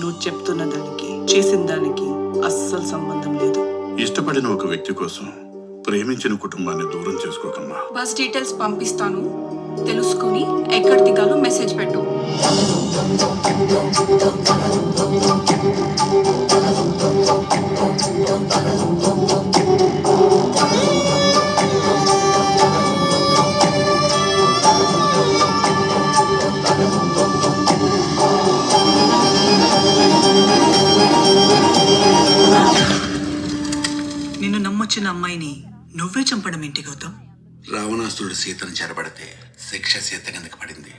నువ్వు చెప్తున్న దానికి చేసిన దానికి అస్సలు సంబంధం లేదు. ఇష్టపడిన ఒక వ్యక్తి కోసం ప్రేమించిన కుటుంబాన్ని దూరం చేసుకోకమ్మా. బస్ డీటెయిల్స్ పంపిస్తాను, తెలుసుకొని ఎక్కడ దిగాలో మెసేజ్ పెట్టు. నిన్ను నమ్మొచ్చిన అమ్మాయిని నువ్వే చంపడం ఏంటి గౌతమ్? రావణాసురుడు సీతను చెరబడితే శిక్ష సీత కిందకి పడింది.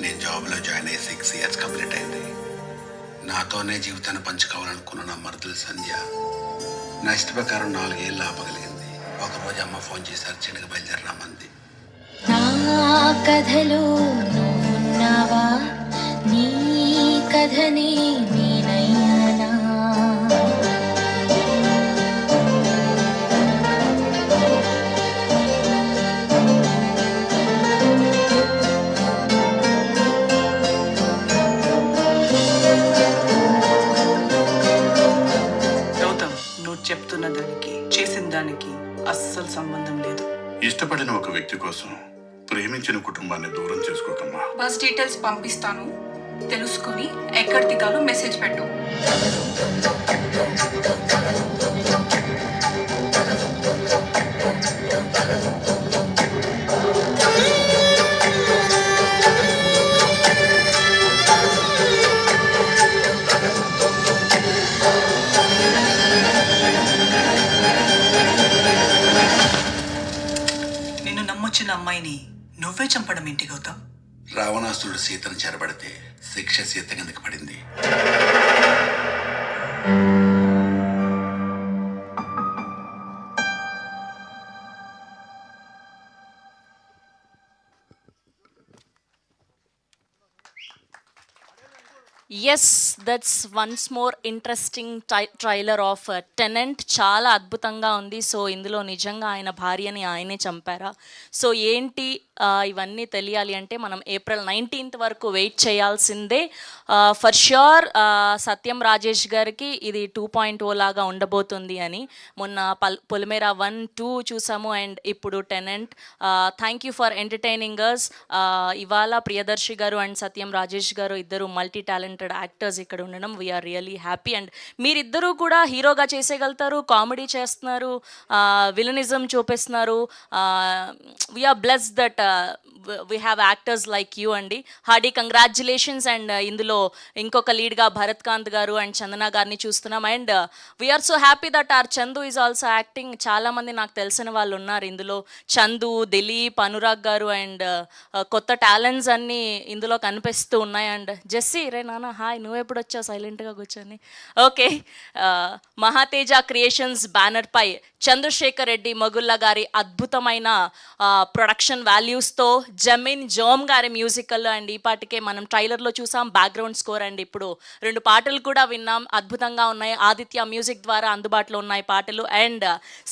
నేను జాబ్లో జాయిన్ అయ్యి 6 years కంప్లీట్ అయింది. నాతోనే జీవితాన్ని పంచుకోవాలనుకున్న నా మరుదుల సంధ్య నా ఇష్ట ప్రకారం 4 ఏళ్ళు ఆపగలిగింది. ఒకరోజు అమ్మ ఫోన్ చేసి అర్జెంట్గా బయలుదేరమంది. నా కథలో నువ్వున్నావా, నీ కథనే నేనయ్యానా. గౌతమ్, నువ్వు చెప్తున్న దానికి చేసిన దానికి అస్సలు సంబంధం లేదు. ఇష్టపడిన ఒక వ్యక్తి కోసం ప్రేమించిన కుటుంబాన్ని దూరం చేసుకోకమ్మా. బస్ డీటెయిల్స్ పంపిస్తాను, తెలుసుకొని ఎక్కడ దిగాలో మెసేజ్ పెట్టు. నిన్ను నమ్మొచ్చిన అమ్మాయిని నువ్వే చంపడం ఏంటి గౌతమ్? రావణాసురుడు సీతను చెరబడితే శిక్ష సీత కిందకి పడింది. Yes, that's once more interesting trailer of Tenant. చాలా అద్భుతంగా ఉంది. సో ఇందులో నిజంగా ఆయన భార్యని ఆయనే చంపారా? సో ఏంటి ఇవన్నీ తెలియాలి అంటే మనం April 19th వరకు వెయిట్ చేయాల్సిందే. ఫర్ ష్యూర్ సత్యం రాజేష్ గారికి ఇది 2.0 లాగా ఉండబోతుంది అని. మొన్న పొలిమేరా 1, 2 చూసాము అండ్ ఇప్పుడు Tenant. Thank you for entertaining us. ఇవాళ ప్రియదర్శి గారు అండ్ సత్యం రాజేష్ గారు ఇద్దరు మల్టీ టాలెంటెడ్ యాక్టర్స్ ఇక్కడ ఉండడం వీఆర్ రియలీ హ్యాపీ. అండ్ మీరిద్దరూ కూడా హీరోగా చేసేయగలుగుతారు, కామెడీ చేస్తున్నారు, విలనిజం చూపిస్తున్నారు. We're blessed that we have actors like you అండి. Hearty congratulations. అండ్ ఇందులో ఇంకొక లీడ్గా భరత్ కాంత్ గారు అండ్ చందన గారిని చూస్తున్నాం. And we're so happy that our Chandu is also acting. చాలామంది నాకు తెలిసిన వాళ్ళు ఉన్నారు ఇందులో. చందు, దిలీప్, అనురాగ్ గారు అండ్ కొత్త టాలెంట్స్ అన్నీ ఇందులో కనిపిస్తూ ఉన్నాయి. అండ్ జెస్సీ, రే నాన్న హాయ్, నువ్వు ఎప్పుడు వచ్చావు సైలెంట్గా కూర్చొని? ఓకే, మహాతేజ క్రియేషన్స్ బ్యానర్పై చంద్రశేఖర్ రెడ్డి మొగుళ్ళ గారి అద్భుతమైన ప్రొడక్షన్ వాల్యూస్తో జమీన్ జోమ్ గారి మ్యూజికల్. అండ్ ఈ పాటికే మనం ట్రైలర్లో చూసాం బ్యాక్గ్రౌండ్ స్కోర్. అండ్ ఇప్పుడు 2 పాటలు కూడా విన్నాం, అద్భుతంగా ఉన్నాయి. ఆదిత్య మ్యూజిక్ ద్వారా అందుబాటులో ఉన్నాయి పాటలు. అండ్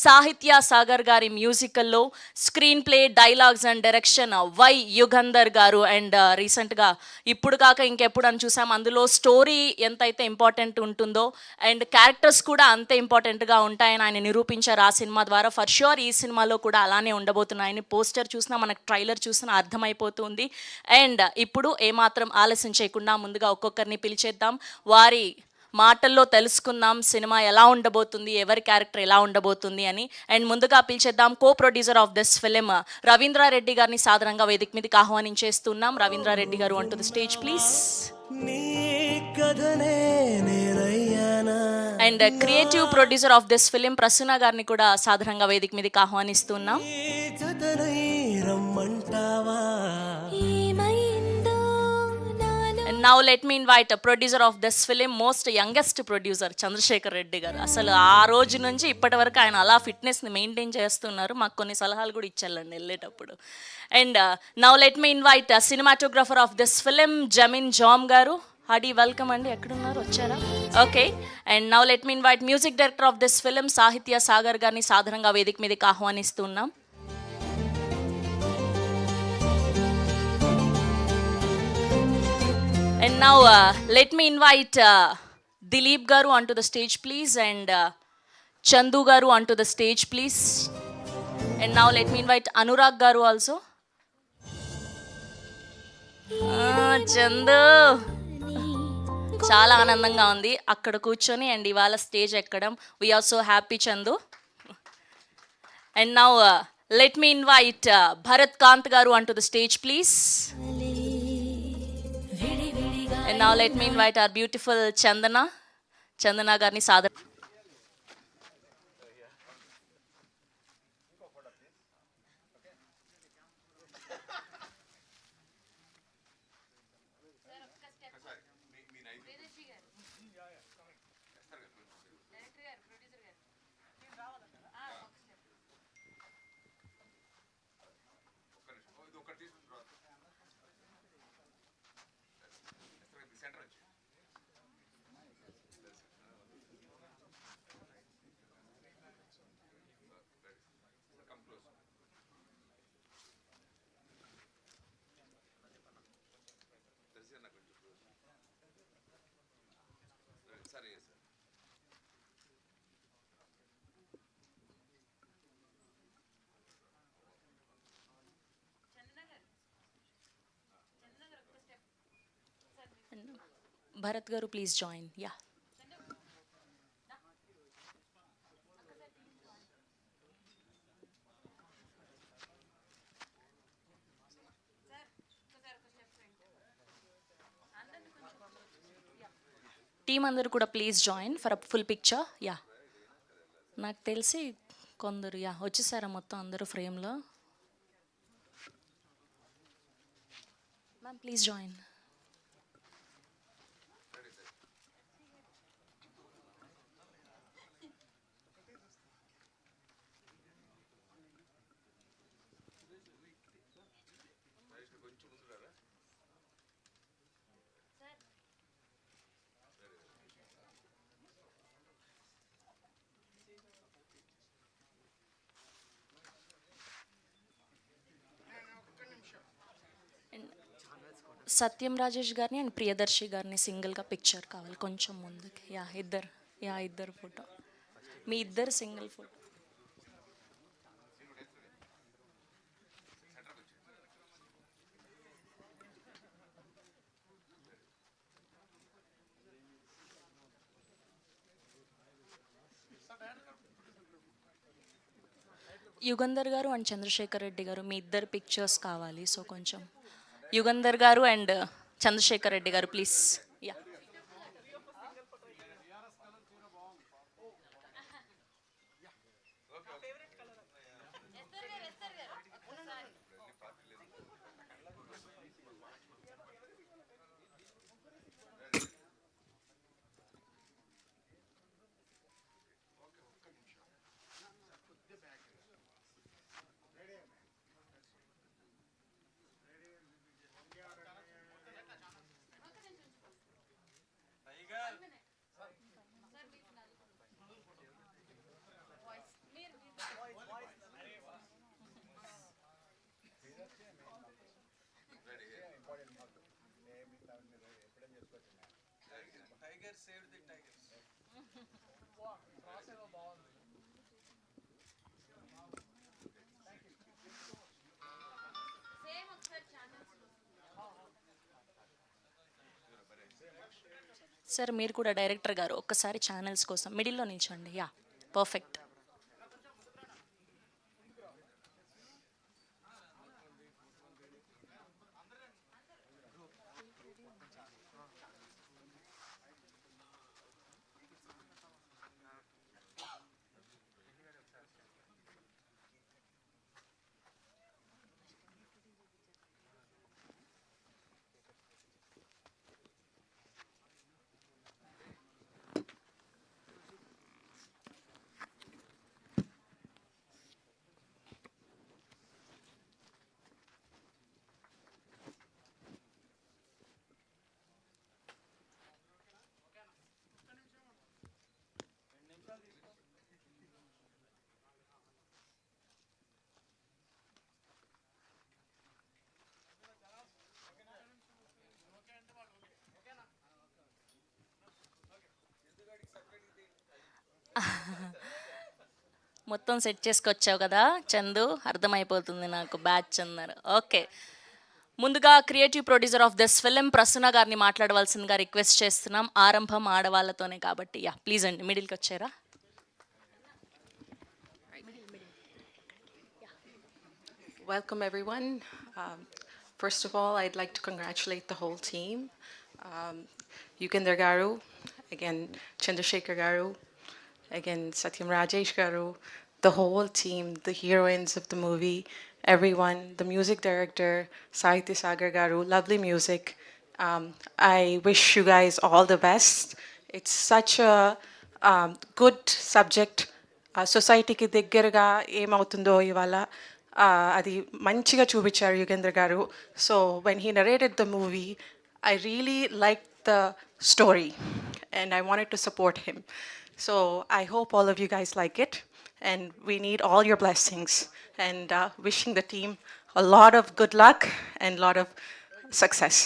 సాహిత్య సాగర్ గారి మ్యూజికల్లో screenplay, dialogues and direction by Yugandhar గారు. అండ్ రీసెంట్గా ఇప్పుడు కాక ఇంకెప్పుడు అని చూసాం. అందులో స్టోరీ ఎంతైతే ఇంపార్టెంట్ ఉంటుందో అండ్ క్యారెక్టర్స్ కూడా అంతే ఇంపార్టెంట్గా ఉంటాయని ఆయన నిరూపించారు ఆ సినిమా ద్వారా. ఫర్ ష్యూర్ ఈ సినిమాలో కూడా అలానే ఉండబోతున్నాయని పోస్టర్ చూసినా మనకు ట్రైలర్ చూసినా అర్థమైపోతుంది. అండ్ ఇప్పుడు ఏమాత్రం ఆలస్యం చేయకుండా ముందుగా ఒక్కొక్కరిని పిలిచేద్దాం, వారి మాటల్లో తెలుసుకుందాం సినిమా ఎలా ఉండబోతుంది, ఎవరి క్యారెక్టర్ ఎలా ఉండబోతుంది అని. అండ్ ముందుగా పిలిచేద్దాం co producer of this film Ravindra Reddy గారిని సాధారణంగా వేదిక మీదకి ఆహ్వానించేస్తున్నాం. రవీంద్రారెడ్డి గారు on to the stage please. And creative producer of this film Prasanna గారిని కూడా సాధారణంగా వేదిక మీదకి ఆహ్వానిస్తున్నాం. Now let me invite a producer of this film, most youngest producer Chandrasekhar Reddy గారు. అసలు ఆ రోజు నుంచి ఇప్పటి వరకు ఆయన అలా ఫిట్నెస్ని మెయింటైన్ చేస్తున్నారు. మాకు కొన్ని సలహాలు కూడా ఇచ్చారండి వెళ్ళేటప్పుడు. And now let me invite cinematographer of this film జమీన్ జామ్ గారు. హాడీ వెల్కమ్ అండి, ఎక్కడున్నారు, వచ్చారా? Okay. And now let me invite music director of this film Sahitya Sagar గారిని సాధారణంగా వేదిక మీదకి ఆహ్వానిస్తున్నాం. And now let me invite Dilip గారు on to the stage please, and Chandu గారు on to the stage please. And now let me invite Anurag గారు also. Chandu, చాలా ఆనందంగా ఉంది అక్కడ కూర్చొని అండ్ ఇవాళ స్టేజ్ ఎక్కడం. We're so happy Chandu. And now let me invite Bharat Kanth గారు on to the stage please. And now let me invite our beautiful Chandana గారిని సాదర. భరత్ గారు ప్లీజ్ జాయిన్. యా, టీం అందరూ కూడా please join for a full picture. Yeah, నాకు తెలిసి కొందరు yeah వచ్చేసారా మొత్తం అందరూ ఫ్రేమ్లో. Ma'am please join. Satyam Rajesh గారిని అండ్ ప్రియదర్శి గారిని సింగిల్గా పిక్చర్ కావాలి కొంచెం ముందుకి. ఇద్దరు ఫోటో, మీ ఇద్దరు సింగిల్ ఫోటో. యుగంధర్ గారు అండ్ చంద్రశేఖర్ రెడ్డి గారు మీ ఇద్దరు పిక్చర్స్ కావాలి. సో కొంచెం యుగంధర్ గారు అండ్ చంద్రశేఖర్ రెడ్డి గారు ప్లీజ్. యా, సార్ మీరు కూడా డైరెక్టర్ గారు ఒక్కసారి ఛానల్స్ కోసం మిడిల్లో నిల్చోండి. Yeah, perfect. మొత్తం సెట్ చేసుకొచ్చావు కదా చందు, అర్థమైపోతుంది నాకు బ్యాచ్ అన్నారు. ఓకే, ముందుగా creative producer of this film Prasanna గారిని మాట్లాడవలసిందిగా రిక్వెస్ట్ చేస్తున్నాం. ఆరంభం ఆడవాళ్ళతోనే కాబట్టి యా ప్లీజ్ అండి, మిడిల్కి వచ్చారా? Welcome, everyone. First of all, I'd like to congratulate the whole team. Yukendra Garu, again, Chandrasekhar Garu, again, Satyam Rajesh Garu, the whole team, the heroines of the movie, everyone, the music director, Sahitya Sagar Garu, lovely music. I wish you guys all the best. It's such a good subject. సొసైటీకి దగ్గరగా ఏమవుతుందో ఇవాళ అది మంచిగా చూపించారు యుగేంద్ర గారు. So when he narrated the movie I really like the story and I wanted to support him. So I hope all of you guys like it and we need all your blessings and wishing the team a lot of good luck and lot of success.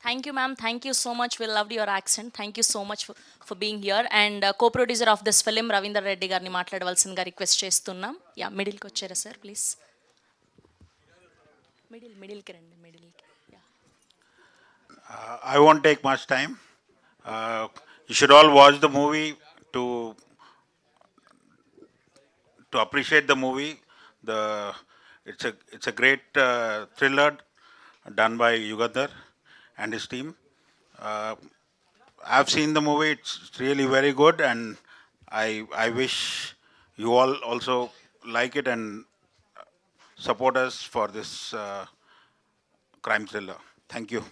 Thank you ma'am, thank you so much. Will love your accent. Thank you so much for being here. And co producer of this film Ravinder Reddy గారిని మాట్లాడవలసిందిగా request చేస్తున్నాం. Yeah మిడిల్కి వచ్చారా sir please? మిడిల్కి రండి, మిడిల్కి. I won't take much time. You should all watch the movie to appreciate the movie. It's a great thriller done by Yugandhar and his team. I've seen the movie. It's really very good, and I wish you all also like it and support us for this crime thriller. Thank you.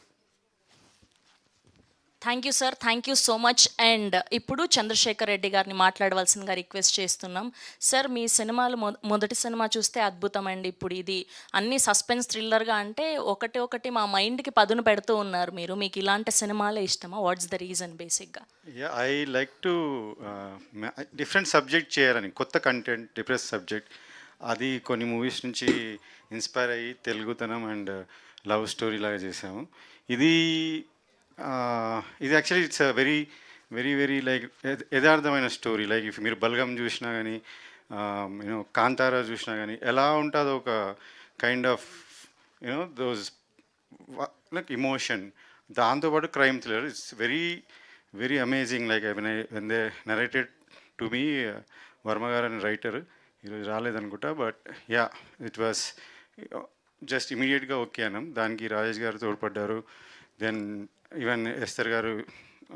Thank you sir, thank you so much. And ఇప్పుడు చంద్రశేఖర్ రెడ్డి గారిని మాట్లాడవలసిందిగా request చేస్తున్నాం. Sir మీ సినిమాలు మొదటి cinema చూస్తే అద్భుతం అండి. ఇప్పుడు ఇది అన్ని సస్పెన్స్ థ్రిల్లర్గా అంటే ఒకటి మా మైండ్కి పదును పెడుతూ ఉన్నారు మీరు. మీకు ఇలాంటి సినిమాలే ఇష్టమా? వాట్స్ ద రీజన్ బేసిక్గా? I like to different subject చేయాలని, కొత్త కంటెంట్, డిఫరెంట్ సబ్జెక్ట్. అది కొన్ని మూవీస్ నుంచి ఇన్స్పైర్ అయ్యి తెలుగుతనం అండ్ లవ్ స్టోరీ లాగా చేసాము. ఇది actually it's a very very very like యథార్థమైన స్టోరీ. లైక్ ఇఫ్ మీరు బల్గం చూసినా కానీ, యూనో కాంతారా చూసినా కానీ ఎలా ఉంటుందో ఒక kind of you know those like emotion, దాంతోపాటు crime thriller. It's very very amazing. Like when they narrated to me, Varma గారు అని రైటర్, ఈరోజు రాలేదనుకుంటా, but yeah it was just ఇమీడియట్గా ఓకే అన్నాం. దానికి రాజేష్ గారు తోడ్పడ్డారు. దెన్ ఈవెన్ ఎస్తర్ గారు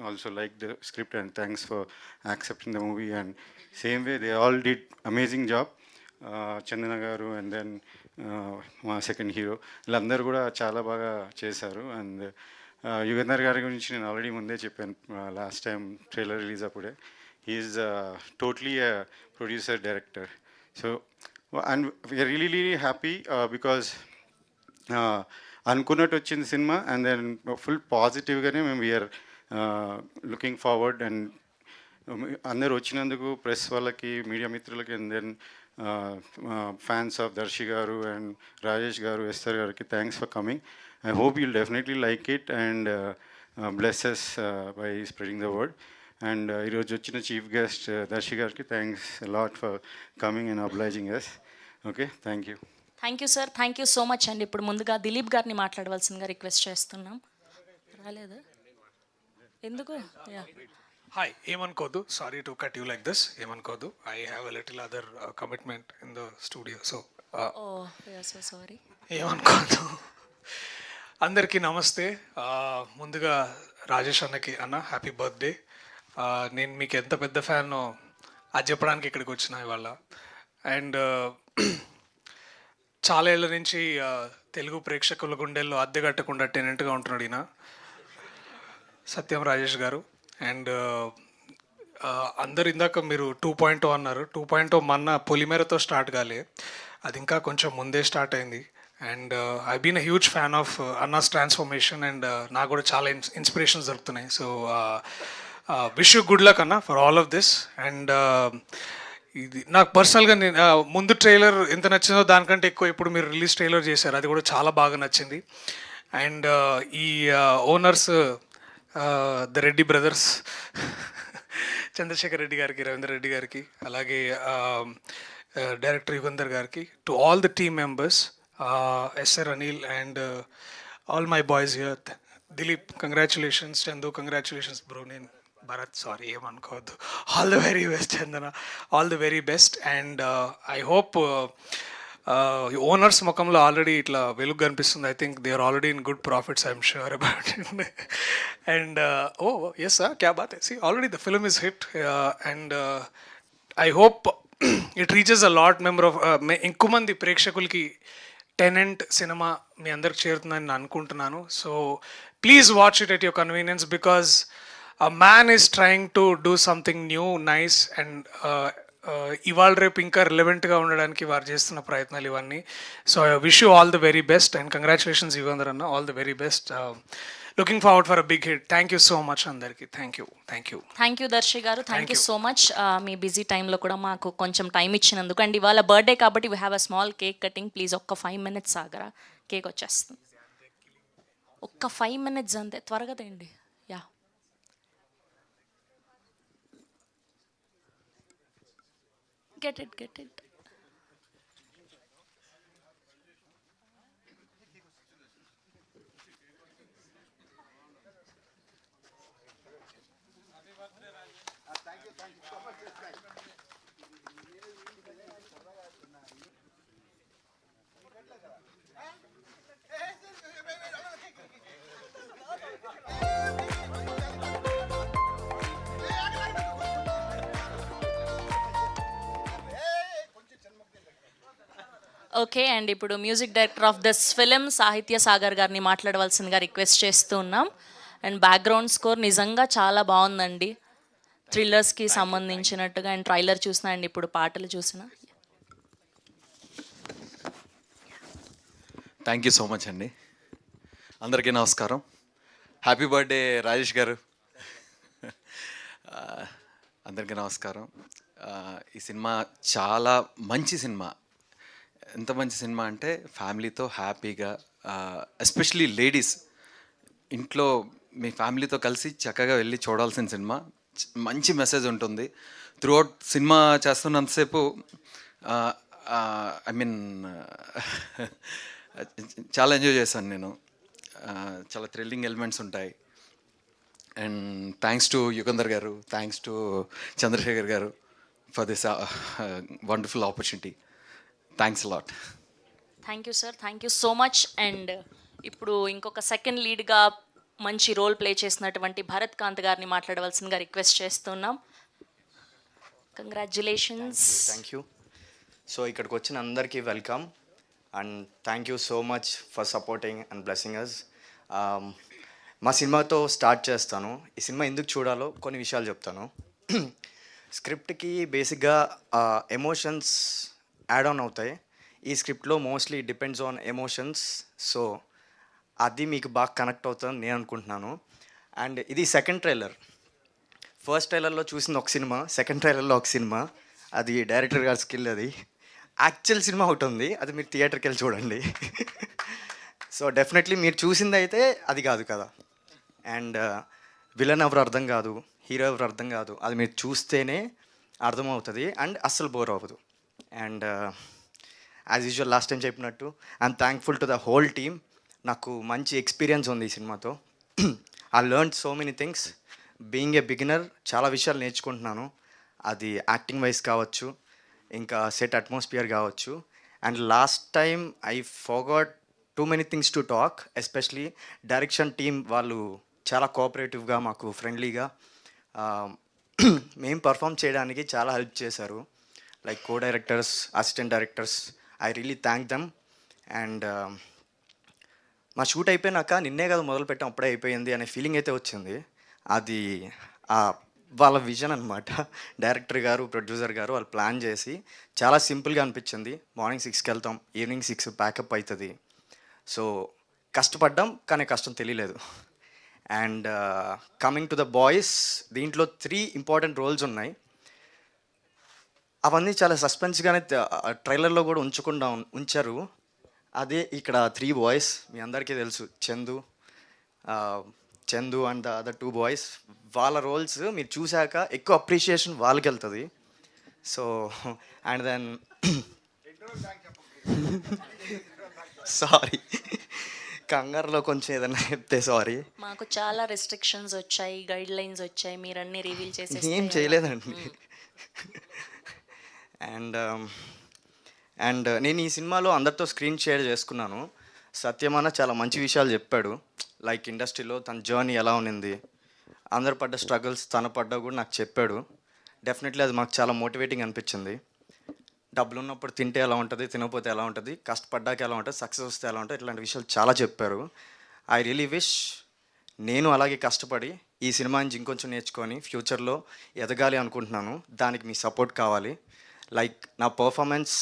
also like the script and thanks for accepting the movie. And same way they all did amazing job. Chandana గారు అండ్ దెన్ మా సెకండ్ హీరో, వీళ్ళందరూ కూడా చాలా బాగా చేశారు. అండ్ యుగంధర్ గారి గురించి నేను ఆల్రెడీ ముందే చెప్పాను లాస్ట్ టైం ట్రైలర్ రిలీజ్ అప్పుడే. He's totally producer director. So and we're really really happy because అనుకున్నట్టు వచ్చింది సినిమా. అండ్ దెన్ ఫుల్ పాజిటివ్గానే మేము వీఆర్ లుకింగ్ ఫార్వర్డ్. అండ్ అందరు వచ్చినందుకు ప్రెస్ వాళ్ళకి, మీడియా మిత్రులకి, and then fans of Darshi గారు అండ్ రాజేష్ గారు, ఎస్తర్ గారికి thanks for coming. I hope you'll definitely like it and bless us by spreading the word. And ఈరోజు వచ్చిన చీఫ్ గెస్ట్ దర్శి గారికి thanks lot for coming and obliging us. Okay, thank you. Thank you sir, thank you so much అండి. ఇప్పుడు ముందుగా దిలీప్ గారిని మాట్లాడవలసిందిగా request చేస్తున్నాం. రాలేదు ఎందుకు? హాయ్, ఏమనుకోదు, sorry to cut you like this, ఏమనుకోదు. I have a little other commitment in the studio, so so sorry, ఏమనుకోదు. అందరికీ నమస్తే. ముందుగా రాజేష్ అన్నకి, అన్న హ్యాపీ బర్త్డే. నేను మీకు ఎంత పెద్ద ఫ్యానో అది చెప్పడానికి ఇక్కడికి వచ్చిన ఇవాళ. అండ్ చాలా ఏళ్ళ నుంచి తెలుగు ప్రేక్షకుల గుండెల్లో అద్దె కట్టకుండా టెనెంట్గా ఉంటున్నాడు ఈయన సత్యం రాజేష్ గారు. అండ్ అందరు ఇందాక మీరు 2.0 అన్నారు. 2.0 మొన్న పొలిమేరతో స్టార్ట్ కాలే, అది ఇంకా కొంచెం ముందే స్టార్ట్ అయింది. And I been a huge fan of అన్నాస్ ట్రాన్స్ఫర్మేషన్. అండ్ నాకు కూడా చాలా ఇన్స్పిరేషన్స్ దొరుకుతున్నాయి. So wish you good luck అన్న for all of this. And ఇది నాకు పర్సనల్గా నేను ముందు ట్రైలర్ ఎంత నచ్చిందో దానికంటే ఎక్కువ ఇప్పుడు మీరు రిలీజ్ ట్రైలర్ చేశారు, అది కూడా చాలా బాగా నచ్చింది. అండ్ ఈ owners the Reddy brothers Chandrashekar Reddy గారికి, రవీంద్ర రెడ్డి గారికి, అలాగే డైరెక్టర్ యుగంధర్ గారికి, to all the team members, SR Anil and all my boys here. Dilip, congratulations. Chandu, congratulations bro. నేను భరత్, సారీ ఏమనుకోవద్దు. All the very best Chandana, all the very best. And I hope owners ముఖంలో already ఇట్లా వెలుగు కనిపిస్తుంది. I think they are already in good profits, I'm sure about it. And oh yes sir, క్యా బాత్ హై. Already the film is hit and I hope it reaches a lot member of ఎక్కువ మంది ప్రేక్షకులకి tenant cinema మీ అందరికి చేరుతుందని నేను అనుకుంటున్నాను. So please watch it at your convenience, because a man is trying to do something new, nice, and ఇవాళ రేపు ఇంకా రిలవెంట్గా ఉండడానికి వారు చేస్తున్న ప్రయత్నాలు ఇవన్నీ. So I wish you all the very best and congratulations Yugandhar అన్న, all the very best. Looking forward for a big hit. Thank you so much అందరికీ. Thank you. Thank you Darshi గారు, థ్యాంక్ యూ సో మచ్. మీ busy టైంలో కూడా మాకు కొంచెం time ఇచ్చినందుకు. And ఇవాళ బర్త్డే కాబట్టి we have a small cake cutting. Please ఒక్క 5 minutes ఆగరా, కేక్ వచ్చేస్తుంది. ఒక్క 5 minutes అంతే, త్వరగా తేండి. Yeah, get it. Okay, and ఇప్పుడు music director of this film Sahitya Sagar గారిని మాట్లాడవలసిందిగా రిక్వెస్ట్ చేస్తూ ఉన్నాం. అండ్ బ్యాక్గ్రౌండ్ స్కోర్ నిజంగా చాలా బాగుందండి, థ్రిల్లర్స్కి సంబంధించినట్టుగా. అండ్ ట్రైలర్ చూసినా అండ్ ఇప్పుడు పాటలు చూసినా. థ్యాంక్ యూ సో మచ్ అండి. అందరికీ నమస్కారం. హ్యాపీ బర్త్డే రాజేష్ గారు. అందరికీ నమస్కారం. ఈ సినిమా చాలా మంచి సినిమా. ఎంత మంచి సినిమా అంటే ఫ్యామిలీతో హ్యాపీగా, ఎస్పెషలీ లేడీస్ ఇంట్లో మీ ఫ్యామిలీతో కలిసి చక్కగా వెళ్ళి చూడాల్సిన సినిమా. మంచి మెసేజ్ ఉంటుంది త్రూఅవుట్. సినిమా చేస్తున్నంతసేపు ఐ మీన్ చాలా ఎంజాయ్ చేశాను నేను. చాలా థ్రిల్లింగ్ ఎలిమెంట్స్ ఉంటాయి. అండ్ థ్యాంక్స్ టు యుగంధర్ గారు, థ్యాంక్స్ టు చంద్రశేఖర్ గారు for this wonderful opportunity. Thanks lot. Thank you sir, thank you so much. And ఇప్పుడు ఇంకొక సెకండ్ లీడ్గా మంచి రోల్ ప్లే చేసినటువంటి భరత్ కాంత్ గారిని మాట్లాడవలసిందిగా రిక్వెస్ట్ చేస్తున్నాం. కంగ్రాచ్యులేషన్స్. Thank you. సో ఇక్కడికి వచ్చిన అందరికీ welcome and thank you so much for supporting and blessing us. మా సినిమాతో స్టార్ట్ చేస్తాను. ఈ సినిమా ఎందుకు చూడాలో కొన్ని విషయాలు చెప్తాను. స్క్రిప్ట్కి బేసిక్గా ఎమోషన్స్ యాడ్ ఆన్ అవుతాయి. ఈ స్క్రిప్ట్లో mostly depends on emotions. So అది మీకు బాగా కనెక్ట్ అవుతుందని నేను అనుకుంటున్నాను. అండ్ ఇది సెకండ్ ట్రైలర్. ఫస్ట్ ట్రైలర్లో చూసిన ఒక సినిమా, సెకండ్ ట్రైలర్లో ఒక సినిమా. అది డైరెక్టర్ గారి స్కిల్. అది యాక్చువల్ సినిమా ఒకటి ఉంది, అది మీరు థియేటర్కి వెళ్ళి చూడండి. సో డెఫినెట్లీ మీరు చూసింది అయితే అది కాదు కదా. అండ్ విలన్ ఎవరు అర్థం కాదు, హీరో ఎవరు అర్థం కాదు, అది మీరు చూస్తేనే అర్థమవుతుంది అండ్ అస్సలు బోర్ అవ్వదు. And as usual last time చెప్పినట్టు I'm thankful to the whole team. నాకు మంచి ఎక్స్పీరియన్స్ ఉంది ఈ సినిమాతో. I learn so many things. Being a beginner చాలా విషయాలు నేర్చుకుంటున్నాను. అది యాక్టింగ్ వైజ్ కావచ్చు, ఇంకా సెట్ అట్మాస్ఫియర్ కావచ్చు. And last time I forgot too many things to talk. Especially direction team వాళ్ళు చాలా కోఆపరేటివ్గా, మాకు ఫ్రెండ్లీగా మేము పర్ఫామ్ చేయడానికి చాలా హెల్ప్ చేశారు. Like co directors, assistant directors, I really thank them. And మా షూట్ అయిపోయినాక నిన్నే కదా మొదలుపెట్టాం అప్పుడే అయిపోయింది అనే ఫీలింగ్ అయితే వచ్చింది. అది వాళ్ళ విజన్ అనమాట. డైరెక్టర్ గారు, ప్రొడ్యూసర్ గారు వాళ్ళు ప్లాన్ చేసి చాలా సింపుల్గా అనిపించింది. మార్నింగ్ 6కి వెళ్తాం, ఈవినింగ్ 6 ప్యాకప్ అవుతుంది. సో కష్టపడ్డాం కానీ కష్టం తెలియలేదు. And coming to the boys, దీంట్లో 3 ఇంపార్టెంట్ రోల్స్ ఉన్నాయి. అవన్నీ చాలా సస్పెన్స్గానే ట్రైలర్లో కూడా ఉంచారు. అదే ఇక్కడ 3 బాయ్స్ మీ అందరికీ తెలుసు. Chandu, Chandu and the other 2 boys, వాళ్ళ రోల్స్ మీరు చూశాక ఎక్కువ అప్రిషియేషన్ వాళ్ళకి వెళ్తుంది. సో అండ్ దెన్ సారీ, కంగారులో కొంచెం ఏదన్నా చెప్తే సారీ. మాకు చాలా రెస్ట్రిక్షన్స్ వచ్చాయి, గైడ్ లైన్స్ వచ్చాయి, మీరు అన్ని రివీల్ చేసి ఏం చేయలేదండి. అండ్ నేను ఈ సినిమాలో అందరితో స్క్రీన్ షేర్ చేసుకున్నాను. సత్యమన్న చాలా మంచి విషయాలు చెప్పాడు, లైక్ ఇండస్ట్రీలో తన జర్నీ ఎలా ఉన్నింది, అందరు పడ్డ స్ట్రగుల్స్ తన పడ్డా కూడా నాకు చెప్పాడు. డెఫినెట్లీ అది మాకు చాలా మోటివేటింగ్ అనిపించింది. డబ్బులు ఉన్నప్పుడు తింటే ఎలా ఉంటుంది, తినకపోతే ఎలా ఉంటుంది, కష్టపడ్డాక ఎలా ఉంటుంది, సక్సెస్ వస్తే ఎలా ఉంటుంది, ఇట్లాంటి విషయాలు చాలా చెప్పారు. ఐ రియలీ విష్ నేను అలాగే కష్టపడి ఈ సినిమా నుంచి ఇంకొంచెం నేర్చుకొని ఫ్యూచర్లో ఎదగాలి అనుకుంటున్నాను. దానికి మీ సపోర్ట్ కావాలి. లైక్ నా పర్ఫార్మెన్స్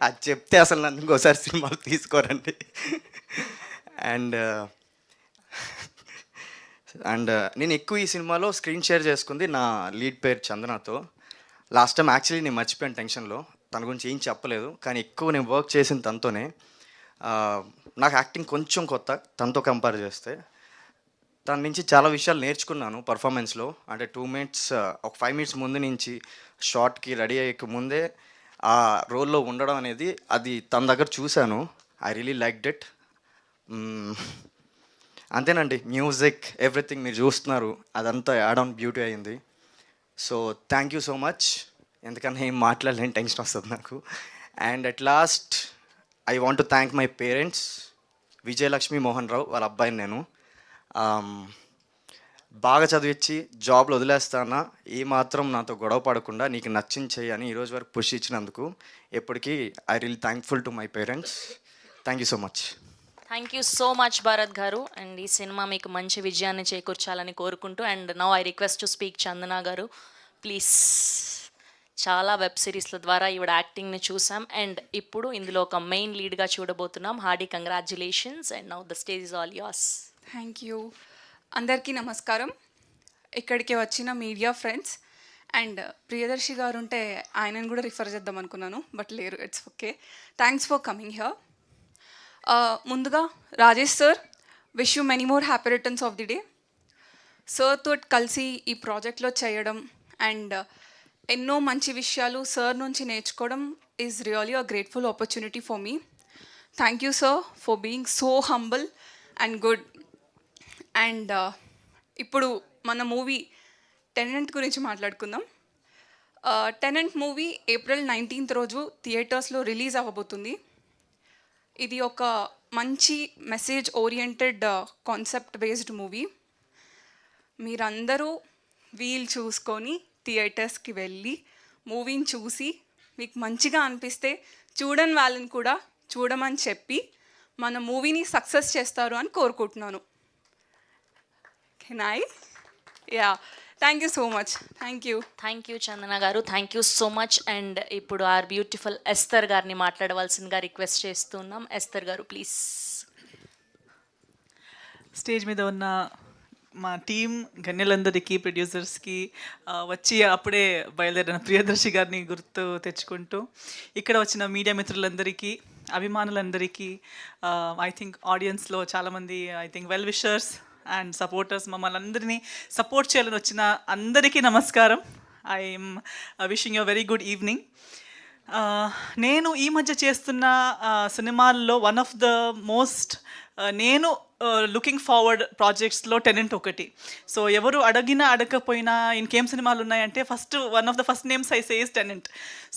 అది చెప్తే అసలు నన్ను ఇంకోసారి సినిమాలు తీసుకోరండి. అండ్ నేను ఎక్కువ ఈ సినిమాలో స్క్రీన్ షేర్ చేసుకుంది నా లీడ్ పేరు చందనతో. లాస్ట్ టైం యాక్చువల్లీ నేను మర్చిపోయాను టెన్షన్లో, తన గురించి ఏం చెప్పలేదు. కానీ ఎక్కువ నేను వర్క్ చేసిన తనతోనే. నాకు యాక్టింగ్ కొంచెం కొత్త తనతో కంపేర్ చేస్తే. తన నుంచి చాలా విషయాలు నేర్చుకున్నాను పర్ఫార్మెన్స్లో. అంటే 2 minutes ఒక 5 minutes ముందు నుంచి షార్ట్కి రెడీ అయ్యే ముందే ఆ రోల్లో ఉండడం అనేది అది తన దగ్గర చూశాను. I really liked it. అంతేనండి, మ్యూజిక్ ఎవ్రీథింగ్ మీరు చూస్తున్నారు, అదంతా యాడ్ ఆన్ బ్యూటీ అయింది. So thank you so much. ఎందుకన్నా ఏం మాట్లాడలేని టెన్షన్ వస్తుంది నాకు. And at last I want to thank my parents, Vijayalakshmi Mohan Rao వాళ్ళ అబ్బాయిని నేను. బాగా చదివించి జాబ్లో వదిలేస్తానా, ఏమాత్రం నాతో గొడవ పడకుండా నీకు నచ్చింది చెయ్యి అని ఈరోజు వరకు పుష్ ఇచ్చినందుకు ఎప్పటికీ I real thankful to my parents. Thank you so much. Thank you so much Bharat గారు. అండ్ ఈ సినిమా మీకు మంచి విజయాన్ని చేకూర్చాలని కోరుకుంటూ, and now I request to speak Chandana గారు ప్లీజ్. చాలా వెబ్ సిరీస్ల ద్వారా ఈవిడ యాక్టింగ్ని చూసాం, అండ్ ఇప్పుడు ఇందులో ఒక మెయిన్ లీడ్గా చూడబోతున్నాం. Hearty congratulations, and now the stage is all yours. Thank you. అందరికీ నమస్కారం. ఇక్కడికి వచ్చిన మీడియా ఫ్రెండ్స్ అండ్ ప్రియదర్శి గారు ఉంటే ఆయనను కూడా రిఫర్ చేద్దాం అనుకున్నాను, బట్ లేరు. It's okay. Thanks for coming here. ముందుగా Rajesh sir, wish you many more happy returns of the day. Sir తోటి కలిసి ఈ ప్రాజెక్ట్లో చేయడం అండ్ ఎన్నో మంచి విషయాలు సార్ నుంచి నేర్చుకోవడం is really a grateful opportunity for me. Thank you sir for being so humble and good. And ఇప్పుడు మన మూవీ టెనెంట్ గురించి మాట్లాడుకుందాం. టెనెంట్ మూవీ April 19th రోజు థియేటర్స్లో రిలీజ్ అవ్వబోతుంది. ఇది ఒక మంచి message oriented concept based movie. మీరందరూ వీలు చూసుకొని థియేటర్స్కి వెళ్ళి మూవీని చూసి మీకు మంచిగా అనిపిస్తే చూడని వాళ్ళని కూడా చూడమని చెప్పి మన మూవీని సక్సెస్ చేస్తారు అని కోరుకుంటున్నాను. Can I? Yeah, thank you so much. Thank you. Thank you Chandana గారు, thank you so much. And ఇప్పుడు ఆర్ బ్యూటిఫుల్ ఎస్తర్ గారిని మాట్లాడవలసిందిగా రిక్వెస్ట్ చేస్తున్నాం. ఎస్తర్ గారు ప్లీజ్. స్టేజ్ మీద ఉన్న మా టీం గన్యలందరికీ, ప్రొడ్యూసర్స్కి, వచ్చి అప్పుడే బయలుదేరిన ప్రియదర్శి గారిని గుర్తు తెచ్చుకుంటూ, ఇక్కడ వచ్చిన మీడియా మిత్రులందరికీ, అభిమానులందరికీ, ఐ థింక్ ఆడియన్స్లో చాలామంది I think well wishers and supporters, మమ్మల్ని అందరినీ సపోర్ట్ చేయాలని వచ్చిన అందరికీ నమస్కారం. I'm wishing you very good evening. నేను ఈ మధ్య చేస్తున్న సినిమాల్లో వన్ ఆఫ్ ద మోస్ట్ నేను లుకింగ్ ఫార్వర్డ్ ప్రాజెక్ట్స్లో టెనెంట్ ఒకటి. సో ఎవరు అడిగినా అడగకపోయినా ఇంకేం సినిమాలు ఉన్నాయంటే one of the first names I says tenant.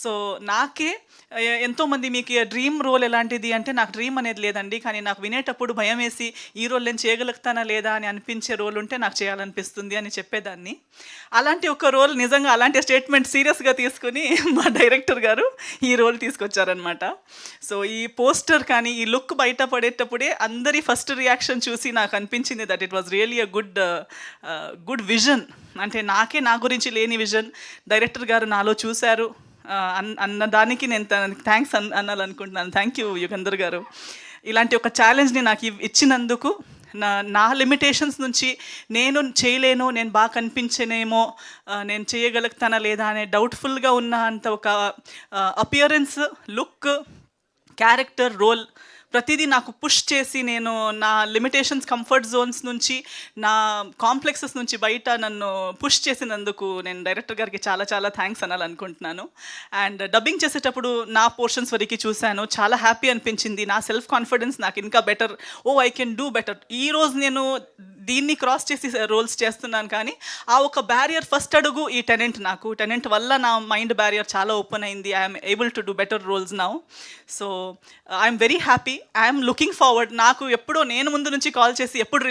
So నాకే ఎంతోమంది మీకు డ్రీమ్ రోల్ ఎలాంటిది అంటే నాకు డ్రీమ్ అనేది లేదండి, కానీ నాకు వినేటప్పుడు భయం వేసి ఈ రోల్ నేను చేయగలుగుతానా లేదా అని అనిపించే రోల్ ఉంటే నాకు చేయాలనిపిస్తుంది అని చెప్పేదాన్ని. అలాంటి ఒక రోల్ నిజంగా అలాంటి స్టేట్మెంట్ సీరియస్గా తీసుకుని మా డైరెక్టర్ గారు ఈ రోల్ తీసుకొచ్చారనమాట. సో ఈ పోస్టర్ కానీ ఈ లుక్ బయట పడేటప్పుడే అందరి ఫస్ట్ రియాక్షన్ చూసి నాకు అనిపించింది that it was really a good vision. అంటే నా గురించి లేని విజన్ డైరెక్టర్ గారు నాలో చూశారు అన్న దానికి నేను థ్యాంక్స్ అనాలనుకుంటున్నాను. థ్యాంక్ యూ యుగంధర్ గారు. ఇలాంటి ఒక ఛాలెంజ్ని నాకు ఇచ్చినందుకు, నా లిమిటేషన్స్ నుంచి నేను చేయలేను, నేను బాగా కనిపించనేమో, నేను చేయగలుగుతానా లేదా అనే డౌట్ఫుల్గా ఉన్న అంత ఒక అపియరెన్స్, లుక్, క్యారెక్టర్, రోల్ ప్రతిదీ నాకు పుష్ చేసి నేను నా లిమిటేషన్స్ కంఫర్ట్ జోన్స్ నుంచి నా కాంప్లెక్సెస్ నుంచి బయట నన్ను పుష్ చేసినందుకు నేను డైరెక్టర్ గారికి చాలా చాలా థ్యాంక్స్ అనాలనుకుంటున్నాను. అండ్ డబ్బింగ్ చేసేటప్పుడు నా పోర్షన్స్ వరకు చూశాను, చాలా హ్యాపీ అనిపించింది. నా సెల్ఫ్ కాన్ఫిడెన్స్ నాకు ఇంకా better, I can do better. ఈరోజు నేను దీన్ని క్రాస్ చేసి రోల్స్ చేస్తున్నాను, కానీ ఆ ఒక బ్యారియర్ ఫస్ట్ అడుగు ఈ టెనెంట్ వల్ల నా మైండ్ బ్యారియర్ చాలా ఓపెన్ అయింది. I'm able to do better roles now. So I'm very happy, I'm looking forward. నాకు ఎప్పుడో నేను ముందు నుంచి కాల్ చేసి ఎప్పుడు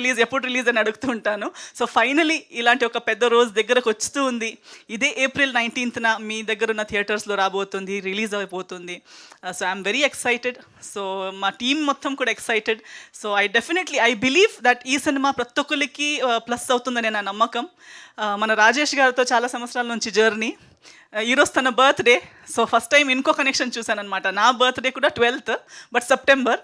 రిలీజ్ అని అడుగుతూ ఉంటాను. సో ఫైనలీ ఇలాంటి ఒక పెద్ద రోజు దగ్గరకు వస్తూ ఉంది. ఇదే April 19th మీ దగ్గర ఉన్న థియేటర్స్లో రాబోతుంది, రిలీజ్ అయిపోతుంది. So I'm very excited. So మా టీమ్ మొత్తం కూడా excited. So I believe that ఈ సినిమా ప్రతి ఒక్కరికి ప్లస్ అవుతుందని నా నమ్మకం. మన రాజేష్ గారితో చాలా సంవత్సరాల నుంచి జర్నీ. ఈరోజు తన బర్త్డే. సో ఫస్ట్ టైం ఇంకో కనెక్షన్ చూశాను అనమాట. నా బర్త్డే కూడా 12th, బట్ సెప్టెంబర్.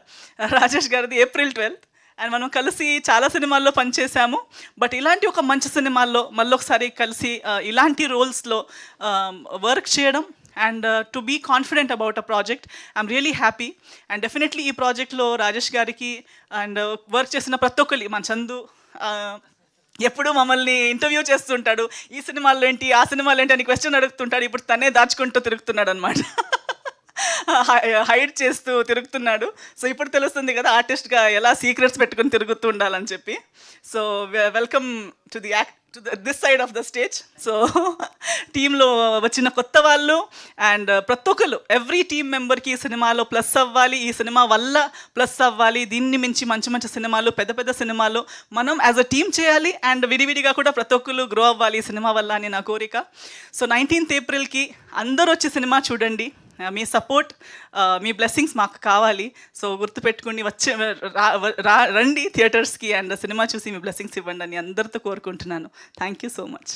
రాజేష్ గారిది April 12th. అండ్ మనం కలిసి చాలా సినిమాల్లో పనిచేసాము. బట్ ఇలాంటి ఒక మంచి సినిమాల్లో మళ్ళొకసారి కలిసి ఇలాంటి రోల్స్లో వర్క్ చేయడం and to be confident about a project, I'm really happy. And definitely ఈ ప్రాజెక్ట్లో రాజేష్ గారికి అండ్ వర్క్ చేసిన ప్రతి ఒక్కరి, మన చందు ఎప్పుడు మమ్మల్ని ఇంటర్వ్యూ చేస్తుంటాడు. ఈ సినిమాల్లో ఏంటి, ఆ సినిమాలో ఏంటి అని క్వశ్చన్ అడుగుతుంటాడు. ఇప్పుడు తనే దాచుకుంటూ తిరుగుతున్నాడు అనమాట, హైడ్ చేస్తూ తిరుగుతున్నాడు. సో ఇప్పుడు తెలుస్తుంది కదా ఆర్టిస్ట్గా ఎలా సీక్రెట్స్ పెట్టుకుని తిరుగుతూ ఉండాలని చెప్పి. So welcome to this side of the stage. So టీంలో వచ్చిన కొత్త వాళ్ళు అండ్ ప్రతి ఒక్కరు, ఎవ్రీ టీమ్ మెంబర్కి ఈ సినిమాలో ప్లస్ అవ్వాలి, ఈ సినిమా వల్ల ప్లస్ అవ్వాలి. దీన్ని మించి మంచి మంచి సినిమాలు, పెద్ద పెద్ద సినిమాలు మనం యాజ్ అ టీమ్ చేయాలి అండ్ విడివిడిగా కూడా ప్రతి ఒక్కరు గ్రో అవ్వాలి ఈ సినిమా వల్ల అని నా కోరిక. సో 19th Aprilకి అందరూ వచ్చి సినిమా చూడండి. మీ సపోర్ట్, మీ బ్లెస్సింగ్స్ మాకు కావాలి. సో గుర్తుపెట్టుకుని రండి థియేటర్స్కి అండ్ సినిమా చూసి మీ బ్లెస్సింగ్స్ ఇవ్వండి అని అందరితో కోరుకుంటున్నాను. Thank you so much.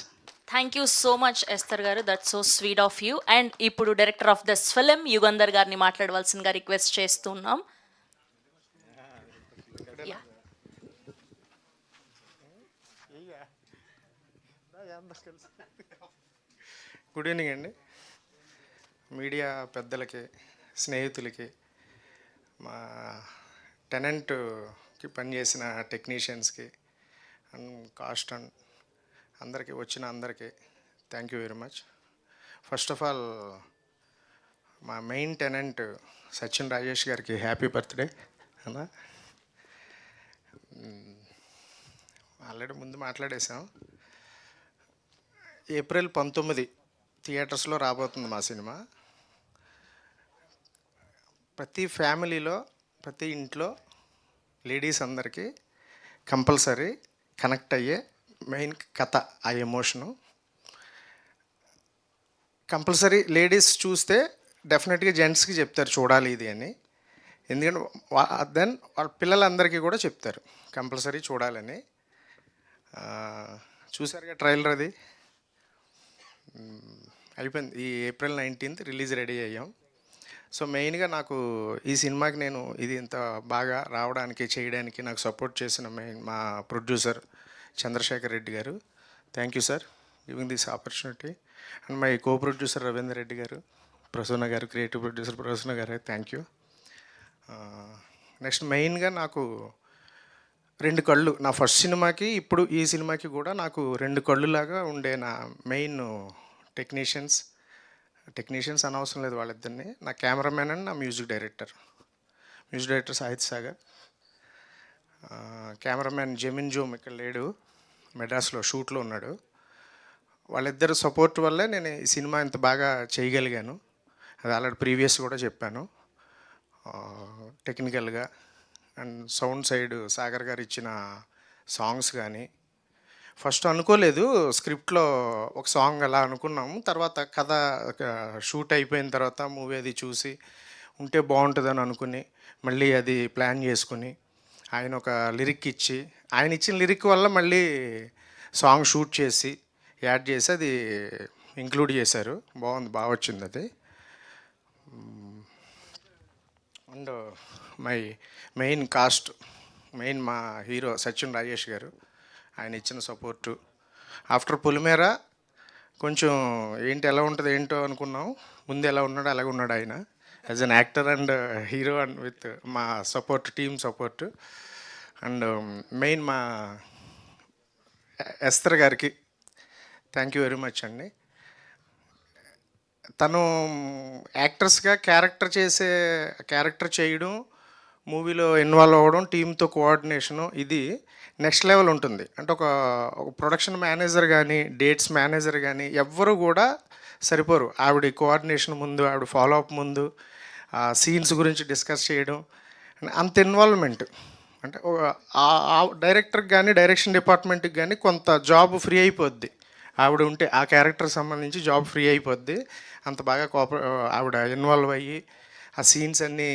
Thank you so much Esther గారు, that's so sweet of you. And ఇప్పుడు director of this film Yugandhar గారిని మాట్లాడవలసిందిగా రిక్వెస్ట్ చేస్తున్నాం. గుడ్ ఈవినింగ్ అండి. మీడియా పెద్దలకి, స్నేహితులకి, మా టెనెంట్కి పనిచేసిన టెక్నీషియన్స్కి అండ్ కాస్ట్ అండ్ అందరికీ, వచ్చిన అందరికీ thank you very much. First of all మా మెయిన్ టెనెంట్ సచిన్ రాజేష్ గారికి హ్యాపీ బర్త్డే అన్నా. ఆల్రెడీ ముందు మాట్లాడేసాం. April 19 థియేటర్స్లో రాబోతుంది మా సినిమా. ప్రతి ఫ్యామిలీలో, ప్రతి ఇంట్లో లేడీస్ అందరికీ కంపల్సరీ కనెక్ట్ అయ్యే మెయిన్ కథ, ఆ ఎమోషను కంపల్సరీ. లేడీస్ చూస్తే డెఫినెట్గా జెంట్స్కి చెప్తారు చూడాలి ఇది అని. ఎందుకంటే దెన్ వాళ్ళ పిల్లలందరికీ కూడా చెప్తారు కంపల్సరీ చూడాలని. చూసారుగా ట్రైలర్, అది అయిపోయింది. ఈ April 19th రిలీజ్ రెడీ అయ్యాం. సో మెయిన్గా నాకు ఈ సినిమాకి ఇది ఇంత బాగా రావడానికి, చేయడానికి నాకు సపోర్ట్ చేసిన మా ప్రొడ్యూసర్ చంద్రశేఖర్ రెడ్డి గారు, thank you sir giving this opportunity. And my co producer Ravinder Reddy గారు, ప్రసన్న గారు, క్రియేటివ్ ప్రొడ్యూసర్ ప్రసన్న గారు, థ్యాంక్ యూ. నెక్స్ట్ మెయిన్గా నాకు 2 కళ్ళు, నా ఫస్ట్ సినిమాకి ఇప్పుడు ఈ సినిమాకి కూడా నాకు 2 కళ్ళులాగా ఉండే నా మెయిన్ టెక్నీషియన్స్ అనవసరం లేదు వాళ్ళిద్దరిని, నా కెమెరామెన్ అండ్ నా music director Sahith Sagar, cameraman Jemin Jom ఇక్కడ లేడు, మెడ్రాస్లో షూట్లో ఉన్నాడు. వాళ్ళిద్దరు సపోర్ట్ వల్లే నేను ఈ సినిమా ఇంత బాగా చేయగలిగాను. అది ఆల్రెడీ ప్రీవియస్ కూడా చెప్పాను. టెక్నికల్గా అండ్ సౌండ్ సైడ్ సాగర్ గారు ఇచ్చిన సాంగ్స్ కానీ, ఫస్ట్ అనుకోలేదు స్క్రిప్ట్లో ఒక సాంగ్ అలా అనుకున్నాము. తర్వాత కథ షూట్ అయిపోయిన తర్వాత మూవీ అది చూసి ఉంటే బాగుంటుందని అనుకుని మళ్ళీ అది ప్లాన్ చేసుకుని ఆయన ఒక లిరిక్ ఇచ్చి, ఆయన ఇచ్చిన లిరిక్ వల్ల మళ్ళీ సాంగ్ షూట్ చేసి యాడ్ చేసి అది ఇంక్లూడ్ చేశారు. బాగా వచ్చింది అది. అండ్ మై మెయిన్ కాస్ట్, మా హీరో సచిన్ రాజేష్ గారు, ఆయన ఇచ్చిన సపోర్టు. ఆఫ్టర్ పొలిమేర కొంచెం ఎలా ఉంటుంది ఏంటో అనుకున్నాం. ముందు ఎలా ఉన్నాడో అలాగే ఉన్నాడు ఆయన. As an actor and hero and with మా support team support and main మా ఎస్తర్ గారికి థ్యాంక్ యూ వెరీ మచ్ అండి. తను యాక్ట్రెస్గా క్యారెక్టర్ చేయడం, మూవీలో ఇన్వాల్వ్ అవ్వడం, టీంతో కోఆర్డినేషను, ఇది నెక్స్ట్ లెవెల్ ఉంటుంది. అంటే ఒక ప్రొడక్షన్ మేనేజర్ కానీ, డేట్స్ మేనేజర్ కానీ ఎవ్వరు కూడా సరిపోరు ఆవిడ కోఆర్డినేషన్ ముందు, ఆవిడ ఫాలో అప్ ముందు, సీన్స్ గురించి డిస్కస్ చేయడం, అంత ఇన్వాల్వ్మెంట్. అంటే డైరెక్టర్కి కానీ, డైరెక్షన్ డిపార్ట్మెంట్కి కానీ కొంత జాబ్ ఫ్రీ అయిపోద్ది ఆవిడ ఉంటే. ఆ క్యారెక్టర్కి సంబంధించి జాబ్ ఫ్రీ అయిపోద్ది. అంత బాగా ఆవిడ ఇన్వాల్వ్ అయ్యి ఆ సీన్స్ అన్నీ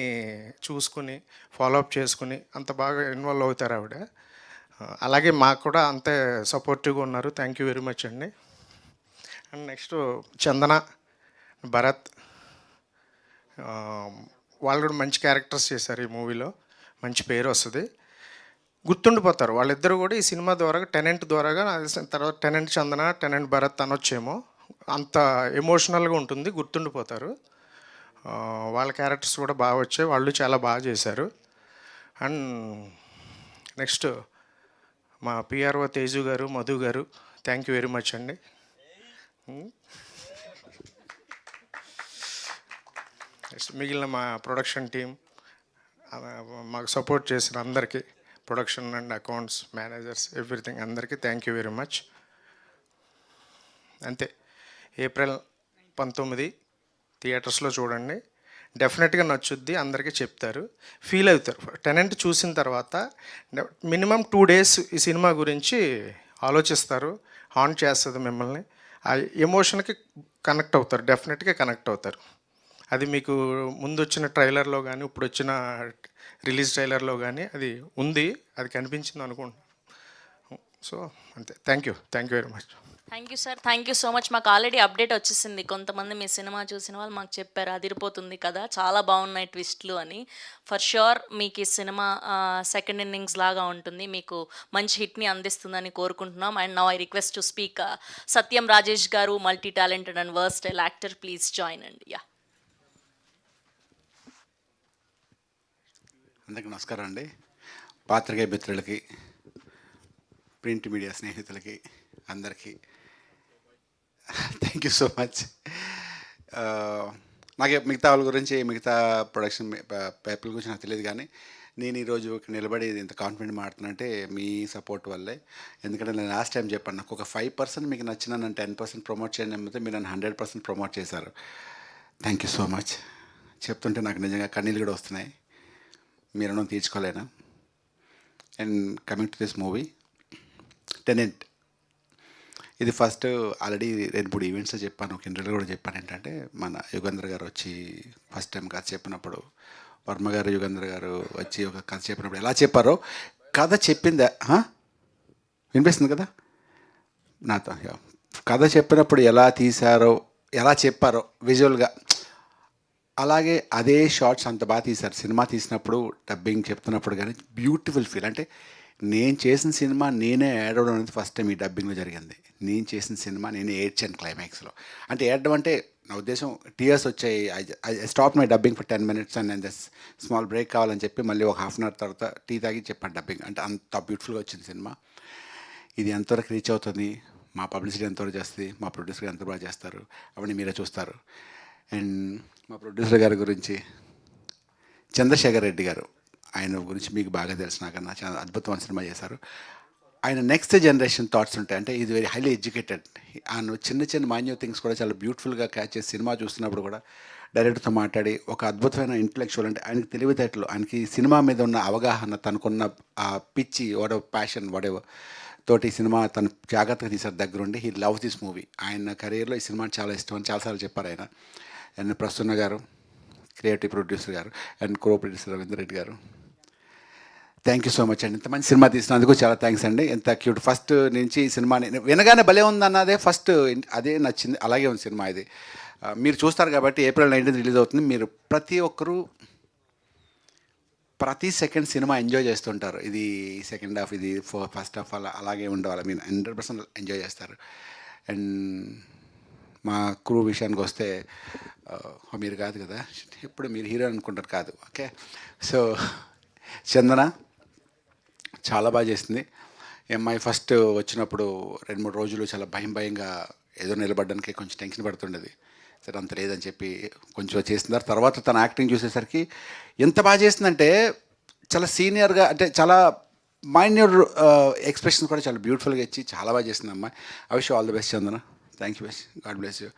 చూసుకుని ఫాలోఅప్ చేసుకుని అంత బాగా ఇన్వాల్వ్ అవుతారు ఆవిడ. అలాగే మాకు కూడా అంతే సపోర్టివ్గా ఉన్నారు. థ్యాంక్ యూ వెరీ మచ్ అండి. అండ్ నెక్స్ట్ చందన, భరత్, వాళ్ళు కూడా మంచి క్యారెక్టర్స్ చేశారు ఈ మూవీలో. మంచి పేరు వస్తుంది, గుర్తుండిపోతారు వాళ్ళిద్దరు కూడా. ఈ సినిమా ద్వారా టెనెంట్ ద్వారాగా తర్వాత టెనెంట్ చందన, టెనెంట్ భరత్ అనొచ్చేమో, అంత ఎమోషనల్గా ఉంటుంది, గుర్తుండిపోతారు. వాళ్ళ క్యారెక్టర్స్ కూడా బాగా వచ్చాయి, వాళ్ళు చాలా బాగా చేశారు. అండ్ నెక్స్ట్ మా పిఆర్ఓ తేజు గారు, మధు గారు, థ్యాంక్ యూ వెరీ మచ్ అండి. నెక్స్ట్ మిగిలిన మా ప్రొడక్షన్ టీం, మాకు సపోర్ట్ చేసిన అందరికీ, production and accounts managers, everything అందరికీ థ్యాంక్ యూ వెరీ మచ్. అంతే. ఏప్రిల్ 19 థియేటర్స్లో చూడండి, డెఫినెట్గా నచ్చుద్ది, అందరికీ చెప్తారు, ఫీల్ అవుతారు. టెనెంట్ చూసిన తర్వాత మినిమం 2 days ఈ సినిమా గురించి ఆలోచిస్తారు, హాంట్ చేస్తుంది మిమ్మల్ని. ఆ ఎమోషన్కి కనెక్ట్ అవుతారు, డెఫినెట్గా కనెక్ట్ అవుతారు. అది మీకు ముందు వచ్చిన ట్రైలర్లో కానీ, ఇప్పుడు వచ్చిన రిలీజ్ ట్రైలర్లో కానీ అది ఉంది, అది కనిపించింది అనుకుంటున్నాను. సో అంతే. Thank you very much. Thank you sir, thank you so much. మాకు ఆల్రెడీ అప్డేట్ వచ్చేసింది, కొంతమంది మీ సినిమా చూసిన వాళ్ళు మాకు చెప్పారు అదిరిపోతుంది కదా, చాలా బాగున్నాయి ట్విస్ట్లు అని. ఫర్ ష్యూర్ మీకు ఈ సినిమా సెకండ్ ఇన్నింగ్స్ లాగా ఉంటుంది, మీకు మంచి హిట్ని అందిస్తుందని కోరుకుంటున్నాం. And now I request to speak Satyam Rajesh గారు, multi talented and versatile actor, please join అండి. యా. అందరికీ నమస్కారం అండి. పాత్రికేయ మిత్రులకి, ప్రింట్ మీడియా స్నేహితులకి అందరికీ థ్యాంక్ యూ సో మచ్. నాకు మిగతా వాళ్ళ గురించి, మిగతా ప్రొడక్షన్ పేపర్ల గురించి నాకు తెలియదు, కానీ నేను ఈరోజు నిలబడి ఇంత కాన్ఫిడెంట్ మాట్లాడుతున్నంటే మీ సపోర్ట్ వల్లే. ఎందుకంటే నేను లాస్ట్ టైం చెప్పాను, నాకు ఒక 5% మీకు నచ్చిన నన్ను 10% ప్రమోట్ చేయండి అమ్మితే మీరు నన్ను 100% ప్రమోట్ చేశారు. Thank you so much. చెప్తుంటే నాకు నిజంగా కన్నీళ్ళు కూడా వస్తున్నాయి, మీరు రుణం తీర్చుకోలేను. And coming to this movie tenant, ఇది ఫస్ట్ ఆల్రెడీ 2-3 ఈవెంట్స్ చెప్పాను, ఒక ఇంటర్వ్యూలో కూడా చెప్పాను. ఏంటంటే మన యుగంధర్ గారు వచ్చి ఫస్ట్ టైం కథ చెప్పినప్పుడు, వర్మ గారు, యుగంధర్ గారు వచ్చి ఒక కథ చెప్పినప్పుడు ఎలా చెప్పారో, కథ చెప్పిందా వినిపిస్తుంది కదా నాతో, కథ చెప్పినప్పుడు ఎలా తీశారో, ఎలా చెప్పారో విజువల్గా, అలాగే అదే షార్ట్స్ అంత బాగా తీశారు. సినిమా తీసినప్పుడు, డబ్బింగ్ చెప్తున్నప్పుడు కానీ బ్యూటిఫుల్ ఫీల్. అంటే నేను చేసిన సినిమా నేనే ఏడవడం అనేది ఫస్ట్ టైం ఈ డబ్బింగ్లో జరిగింది. నేను చేసిన సినిమా నేనే ఏడ్చాను క్లైమాక్స్లో. అంటే ఏడడం అంటే నా ఉద్దేశం టీయర్స్ వచ్చాయి. I stop my dubbing for 10 minutes and నేను స్మాల్ బ్రేక్ కావాలని చెప్పి మళ్ళీ ఒక 1/2 hour తర్వాత టీ తాగి చెప్పాను డబ్బింగ్. అంటే అంత బ్యూటిఫుల్గా వచ్చింది సినిమా. ఇది ఎంతవరకు రీచ్ అవుతుంది, మా పబ్లిసిటీ ఎంతవరకు చేస్తుంది, మా ప్రొడ్యూసర్ ఎంత బాగా చేస్తారు, అవన్నీ మీరే చూస్తారు. అండ్ మా ప్రొడ్యూసర్ గారి గురించి చంద్రశేఖర్ రెడ్డి గారు, ఆయన గురించి మీకు బాగా తెలుసు, నాకన్నా చాలా అద్భుతమైన సినిమా చేశారు. ఆయన నెక్స్ట్ జనరేషన్ థాట్స్ ఉంటాయి. అంటే ఇది వెరీ హైలీ ఎడ్యుకేటెడ్. ఆయన చిన్న మైన్యూట్ థింగ్స్ కూడా చాలా బ్యూటిఫుల్గా క్యాచ్ చేసి సినిమా చూస్తున్నప్పుడు కూడా డైరెక్టర్తో మాట్లాడి ఒక అద్భుతమైన ఇంటలెక్చువల్, అంటే ఆయనకి తెలివితేటలు, ఆయనకి సినిమా మీద ఉన్న అవగాహన, తనకున్న ఆ పిచ్చి, వాడెవర్ ప్యాషన్, వాడెవర్ తోటి సినిమా తను జాగ్రత్తగా తీశారు దగ్గరుండి. He love this movie. ఆయన కెరీర్లో ఈ సినిమా చాలా ఇష్టం అని చాలాసార్లు చెప్పారు ఆయన. అండ్ ప్రసన్న గారు, క్రియేటివ్ ప్రొడ్యూసర్ గారు, and co producer Ravindra Reddy గారు, థ్యాంక్ యూ సో మచ్ అండి. ఇంత మంచి సినిమా తీసినందుకు చాలా థ్యాంక్స్ అండి. ఎంత క్యూట్. ఫస్ట్ నుంచి ఈ సినిమాని వినగానే భలే ఉందన్నదే ఫస్ట్, అదే నచ్చింది. అలాగే ఉంది సినిమా. ఇది మీరు చూస్తారు కాబట్టి April 19 రిలీజ్ అవుతుంది. మీరు ప్రతి ఒక్కరూ ప్రతి సెకండ్ సినిమా ఎంజాయ్ చేస్తుంటారు. ఇది సెకండ్ హాఫ్, ఇది ఫస్ట్ హాఫ్, అలాగే ఉండవాలి. మీరు 100% ఎంజాయ్ చేస్తారు. అండ్ మా క్రూ విషయానికి వస్తే మీరు కాదు కదా, ఎప్పుడు మీరు హీరో అనుకుంటారు కాదు. ఓకే, సో చందన చాలా బాగా చేసింది. ఈ అమ్మాయి ఫస్ట్ వచ్చినప్పుడు 2-3 రోజులు చాలా భయంగా ఏదో నిలబడడానికి కొంచెం టెన్షన్ పడుతుండేది. సరే అంత లేదని చెప్పి కొంచెం చేస్తున్నారు. తర్వాత తన యాక్టింగ్ చూసేసరికి ఎంత బాగా చేసిందంటే చాలా సీనియర్గా, అంటే చాలా మైన్యూర్ ఎక్స్ప్రెషన్స్ కూడా చాలా బ్యూటిఫుల్గా ఇచ్చి చాలా బాగా చేసింది అమ్మాయి. I wish all the best Chandana. Thank you best, God bless you.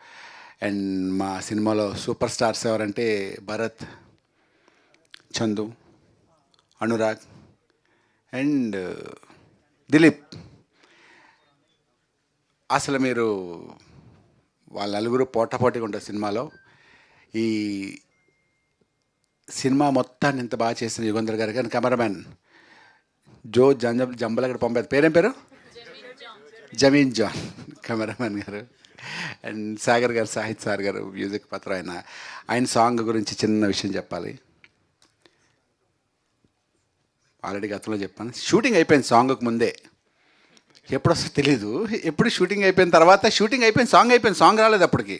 And మా సినిమాలో సూపర్ స్టార్స్ ఎవరంటే భరత్, చందు, అనురాగ్ అండ్ దిలీప్. అసలు మీరు వాళ్ళ నలుగురు పోటాపోటీగా ఉంటారు సినిమాలో. ఈ సినిమా మొత్తాన్ని ఇంత బాగా చేసిన యుగంధర్ గారు కానీ కెమెరామ్యాన్ జో జంబలగడ పంపేది పేరేం పేరు జమీన్ జాన్ కెమెరామ్యాన్ గారు. అండ్ సాగర్ గారు, సాహిత్ సార్ గారు మ్యూజిక్ పత్రం. ఆయన సాంగ్ గురించి చిన్న విషయం చెప్పాలి. ఆల్రెడీ గతంలో చెప్పాను, షూటింగ్ అయిపోయింది సాంగ్కి ముందే, ఎప్పుడు వస్తుందో తెలీదు. ఎప్పుడు షూటింగ్ అయిపోయిన తర్వాత, షూటింగ్ అయిపోయింది, సాంగ్ రాలేదు అప్పటికి.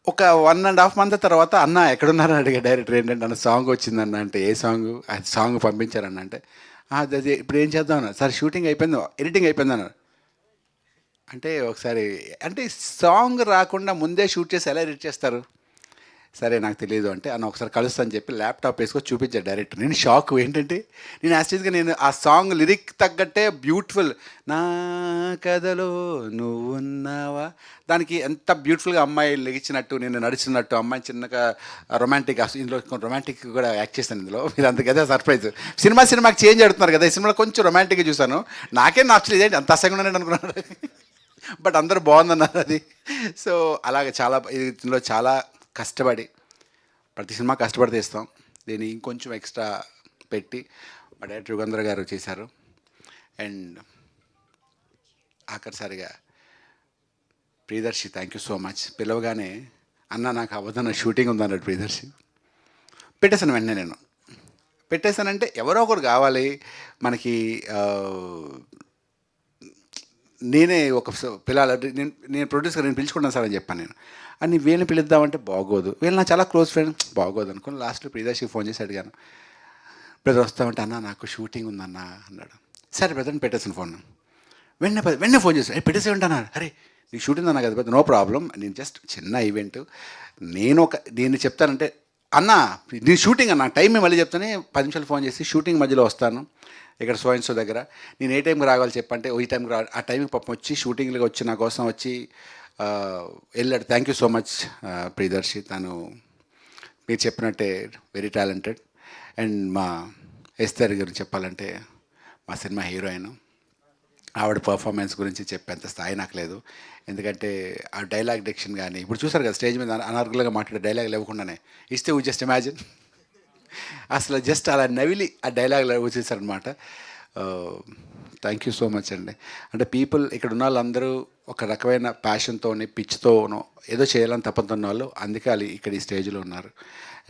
ఒక 1.5 month తర్వాత అన్న ఎక్కడున్నారని అడిగా డైరెక్టర్. ఏంటంటే అన్న సాంగ్ వచ్చిందన్న అంటే, ఏ సాంగ్? అది సాంగ్ పంపించారన్న అంటే, అది ఇప్పుడు ఏం చేద్దాం అన్న. సార్ షూటింగ్ అయిపోయింది, ఎడిటింగ్ అయిపోయింది అన్నారు. అంటే ఒకసారి అంటే సాంగ్ రాకుండా ముందే షూట్ చేసి ఎలా ఎడిట్ చేస్తారు? సరే నాకు తెలియదు అంటే, అన్న ఒకసారి కలుస్తాను చెప్పి ల్యాప్టాప్ వేసుకొని చూపించాడు డైరెక్టర్. నేను షాక్. ఏంటంటే నేను యాక్చువల్గా నేను ఆ సాంగ్ లిరిక్ తగ్గట్టే బ్యూటిఫుల్, నా కథలో నువ్వున్నావా, దానికి ఎంత బ్యూటిఫుల్గా అమ్మాయి లెగిచినట్టు, నేను నడిచినట్టు, అమ్మాయి చిన్నగా రొమాంటిక్, ఇందులో రొమాంటిక్ కూడా యాక్ట్ చేశాను ఇందులో. మీరు అందుకదే సర్ప్రైజ్. సినిమాకి చేంజ్ ఆడుతున్నారు కదా, ఈ సినిమాలో కొంచెం రొమాంటిక్గా చూశాను. నాకేం నచ్చలేదు, ఏంటి అంత అసహ్యంగా ఉన్నాను అనుకున్నాను. బట్ అందరూ బాగుందన్నారు అది. సో అలాగే చాలా ఇందులో చాలా కష్టపడి, ప్రతి సినిమా కష్టపడి తీస్తాం, దీన్ని ఇంకొంచెం ఎక్స్ట్రా పెట్టి మా డైరెక్టర్ యుగంధర్ గారు చేశారు. అండ్ ఆఖరిసారిగా Priyadarshi, thank you so much. పిలవగానే అన్న నాకు అవ్వదన్న షూటింగ్ ఉందన్నాడు ప్రియదర్శి. పెట్టేశాను వెంటనే. నేను పెట్టేశానంటే ఎవరో ఒకరు కావాలి మనకి. నేనే ఒక పిల్లలు, నేను ప్రొడ్యూసర్, నేను పిలుచుకుంటాను సార్ అని చెప్పాను నేను. అని వీళ్ళని పిలుద్దామంటే బాగోదు, వీళ్ళు నా చాలా క్లోజ్ ఫ్రెండ్, బాగోదు అనుకుని లాస్ట్లో ప్రియదర్శికి ఫోన్ చేసి అడిగాను, బ్రదర్ వస్తామంటే, అన్న నాకు షూటింగ్ ఉందన్న అన్నాడు. సరే బ్రదర్ని పెట్టేసాను ఫోన్. వెంటనే ఫోన్ చేశాను, పెట్టేసే ఉంటాను. అరే నీకు షూటింగ్ అన్నా కదా బ్రదర్, నో ప్రాబ్లం, నేను జస్ట్ చిన్న ఈవెంట్, నేను దీన్ని చెప్తానంటే, అన్న నేను షూటింగ్ అన్న టైం మళ్ళీ చెప్తానే 10 నిమిషాలు ఫోన్ చేసి, షూటింగ్ మధ్యలో వస్తాను ఇక్కడ సో దగ్గర, నేను ఏ టైంకి రావాలి చెప్పంటే ఈ టైంకి ఆ టైంకి పాపం వచ్చి షూటింగ్లో వచ్చి నా కోసం వచ్చి వెళ్ళాడు. Thank you so much Priyadarshi. తను మీరు చెప్పినట్టే వెరీ టాలెంటెడ్. అండ్ మా ఎస్తర్ గురించి చెప్పాలంటే మా సినిమా హీరోయిన్, ఆవిడ పర్ఫార్మెన్స్ గురించి చెప్పేంత స్థాయి నాకు లేదు. ఎందుకంటే ఆ డైలాగ్ డిక్షన్ కానీ, ఇప్పుడు చూసారు కదా స్టేజ్ మీద అనార్గులుగా మాట్లాడే డైలాగ్ లేకుండానే ఇస్తే వీ జస్ట్ ఇమాజిన్, అసలు జస్ట్ అలా నవిలి ఆ డైలాగ్ వచ్చేసారనమాట. థ్యాంక్ యూ సో మచ్ అండి. అంటే పీపుల్ ఇక్కడ ఉన్న వాళ్ళందరూ ఒక రకమైన ప్యాషన్తోని, పిచ్చితోనో ఏదో చేయాలని తప్పతున్న వాళ్ళు, అందుకే వాళ్ళు ఇక్కడ ఈ స్టేజ్లో ఉన్నారు.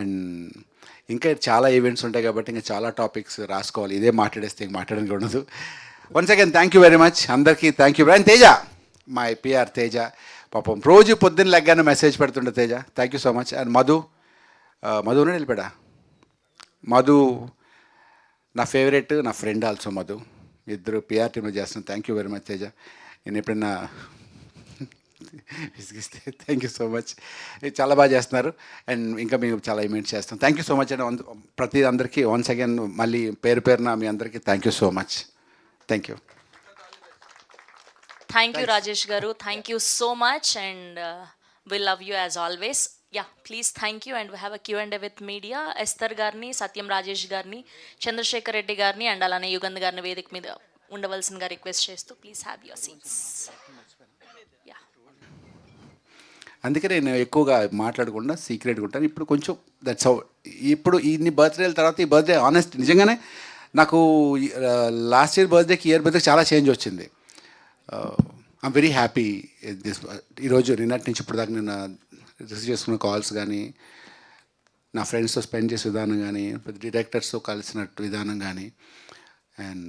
అండ్ ఇంకా చాలా ఈవెంట్స్ ఉంటాయి కాబట్టి ఇంకా చాలా టాపిక్స్ రాసుకోవాలి, ఇదే మాట్లాడేస్తే ఇంక మాట్లాడడానికి ఉండదు. Once again thank you very much అందరికీ. Thank you. And Teja, my PR Teja, పాపం రోజు పొద్దున్న లెగ్గానే మెసేజ్ పెడుతుండే Teja, thank you so much. And మధునే వెళ్ళిపోయా. మధు నా ఫేవరెట్, నా ఫ్రెండ్ ఆల్సో. మధు, ఇద్దరు పిఆర్ టీంలో చేస్తున్నాను. Thank you very much Teja. నేను ఎప్పుడైనా విసిగిస్తే థ్యాంక్ యూ సో మచ్. చాలా బాగా చేస్తున్నారు. అండ్ ఇంకా మేము చాలా ఈవెంట్స్ చేస్తాం. థ్యాంక్ యూ సో మచ్ అండి ప్రతి అందరికీ. వన్స్ అగైన్ మళ్ళీ పేరున మీ అందరికీ thank you so much. Thank you. Thank you Rajesh గారు, thank you so much. And we love you as always. Yeah please, thank you. And we have a Q&A with media. Esther గారిని, సత్యం రాజేష్ గారిని, చంద్రశేఖర్ రెడ్డి గారిని and అలానే యుగంధ్ గారిని వేదిక మీద ఉండవలసిందిగా request చేస్తూ please have your seats. Yeah, అందుకే నేను ఎక్కువగా మాట్లాడకుండా సీక్రెట్గా ఉంటాను. ఇప్పుడు కొంచెం దట్స్ హౌ. ఇప్పుడు ఇన్ని బర్త్డేల తర్వాత ఈ బర్త్డే ఆనెస్ట్ నిజంగానే నాకు లాస్ట్ ఇయర్ బర్త్డేకి ఇయర్ బర్త్డే చాలా చేంజ్ వచ్చింది. I'm very happy this. ఈరోజు నిన్నటి నుంచి ఇప్పుడు దాకా నేను రిసీవ్ చేసుకున్న కాల్స్ కానీ, నా ఫ్రెండ్స్తో స్పెండ్ చేసే విధానం కానీ, డైరెక్టర్స్తో కలిసినట్టు విధానం కానీ, అండ్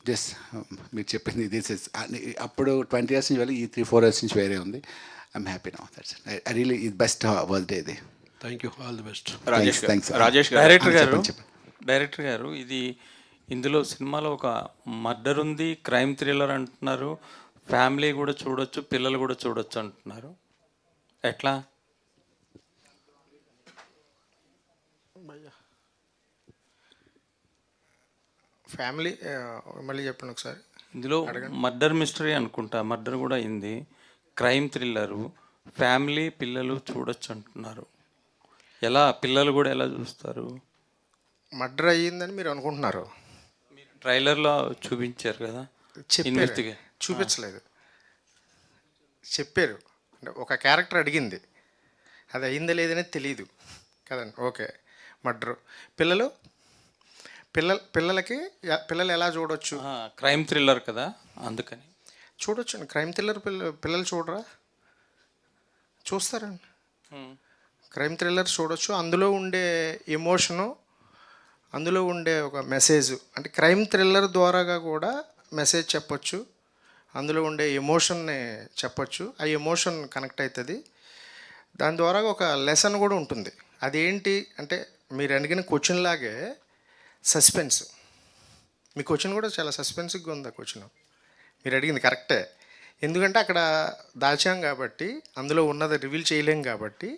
జస్ట్ మీరు చెప్పింది దిస్ ఇస్ అప్పుడు 20 years నుంచి వెళ్ళి ఈ 3-4 years నుంచి వేరే ఉంది. I'm happy now. That's I really ఇది బెస్ట్ బర్త్డే ఇది. Thank you, all the best. Rajesh గారు, చెప్పండి. డైరెక్టర్ గారు, ఇది ఇందులో సినిమాలో ఒక మర్డర్ ఉంది, క్రైమ్ థ్రిల్లర్ అంటున్నారు, ఫ్యామిలీ కూడా చూడొచ్చు, పిల్లలు కూడా చూడొచ్చు అంటున్నారు. ఎట్లా? ఫ్యామిలీ మళ్ళీ చెప్పండి ఒకసారి. ఇందులో మర్డర్ మిస్టరీ అనుకుంటా, మర్డర్ కూడా అయింది, క్రైమ్ థ్రిల్లరు, ఫ్యామిలీ పిల్లలు చూడొచ్చు అంటున్నారు. ఎలా పిల్లలు కూడా ఎలా చూస్తారు? మర్డర్ అయ్యిందని మీరు అనుకుంటున్నారు? ట్రైలర్లో చూపించారు కదా. చూపించలేదు, చెప్పారు. అంటే ఒక క్యారెక్టర్ అడిగింది, అది అయిందా లేదనేది తెలియదు కదండి. ఓకే, మర్డర్ పిల్లలకి పిల్లలు ఎలా చూడొచ్చు? క్రైమ్ థ్రిల్లర్ కదా, అందుకని చూడొచ్చు. క్రైమ్ థ్రిల్లర్ పిల్లలు చూడరా? చూస్తారండి. క్రైమ్ థ్రిల్లర్ చూడొచ్చు. అందులో ఉండే ఎమోషను, అందులో ఉండే ఒక మెసేజ్, అంటే క్రైమ్ థ్రిల్లర్ ద్వారాగా కూడా మెసేజ్ చెప్పొచ్చు, అందులో ఉండే ఎమోషన్ని చెప్పొచ్చు. ఆ ఎమోషన్ కనెక్ట్ అవుతుంది, దాని ద్వారా ఒక లెసన్ కూడా ఉంటుంది. అదేంటి అంటే మీరు అడిగిన క్వశ్చన్ లాగే సస్పెన్స్. మీ క్వశ్చన్ కూడా చాలా సస్పెన్స్గా ఉంది. ఆ క్వశ్చన్ మీరు అడిగింది కరెక్టే, ఎందుకంటే అక్కడ దాచాం కాబట్టి, అందులో ఉన్నది రివీల్ చేయలేం కాబట్టి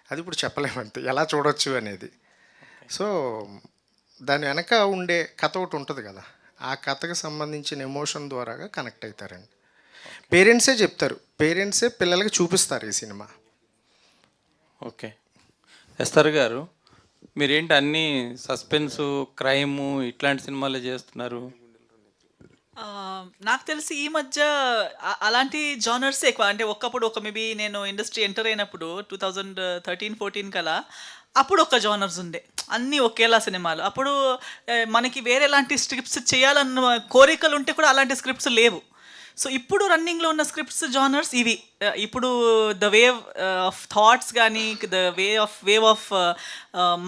అది ఇప్పుడు చెప్పలేమంతే ఎలా చూడొచ్చు అనేది. సో దాని వెనక ఉండే కథ ఒకటి ఉంటుంది కదా, ఆ కథకు సంబంధించిన ఎమోషన్ ద్వారాగా కనెక్ట్ అవుతారండి. పేరెంట్సే చెప్తారు, పేరెంట్సే పిల్లలకి చూపిస్తారు ఈ సినిమా. ఓకే. ఎస్తర్ గారు, మీరేంటి అన్నీ సస్పెన్సు, క్రైము ఇట్లాంటి సినిమాలే చేస్తున్నారు? నాకు తెలిసి ఈ మధ్య అలాంటి జానర్స్ ఎక్కువ. అంటే ఒకప్పుడు మేబీ నేను ఇండస్ట్రీ ఎంటర్ అయినప్పుడు 2013-14 కలా అప్పుడు ఒక జానర్స్ ఉండే, అన్నీ ఒకేలా సినిమాలు. అప్పుడు మనకి వేరేలాంటి స్క్రిప్ట్స్ చేయాలన్న కోరికలు ఉంటే కూడా అలాంటి స్క్రిప్ట్స్ లేవు. సో ఇప్పుడు రన్నింగ్లో ఉన్న స్క్రిప్ట్స్ జానర్స్ ఇవి. ఇప్పుడు ద వేవ్ ఆఫ్ థాట్స్ కానీ, the wave of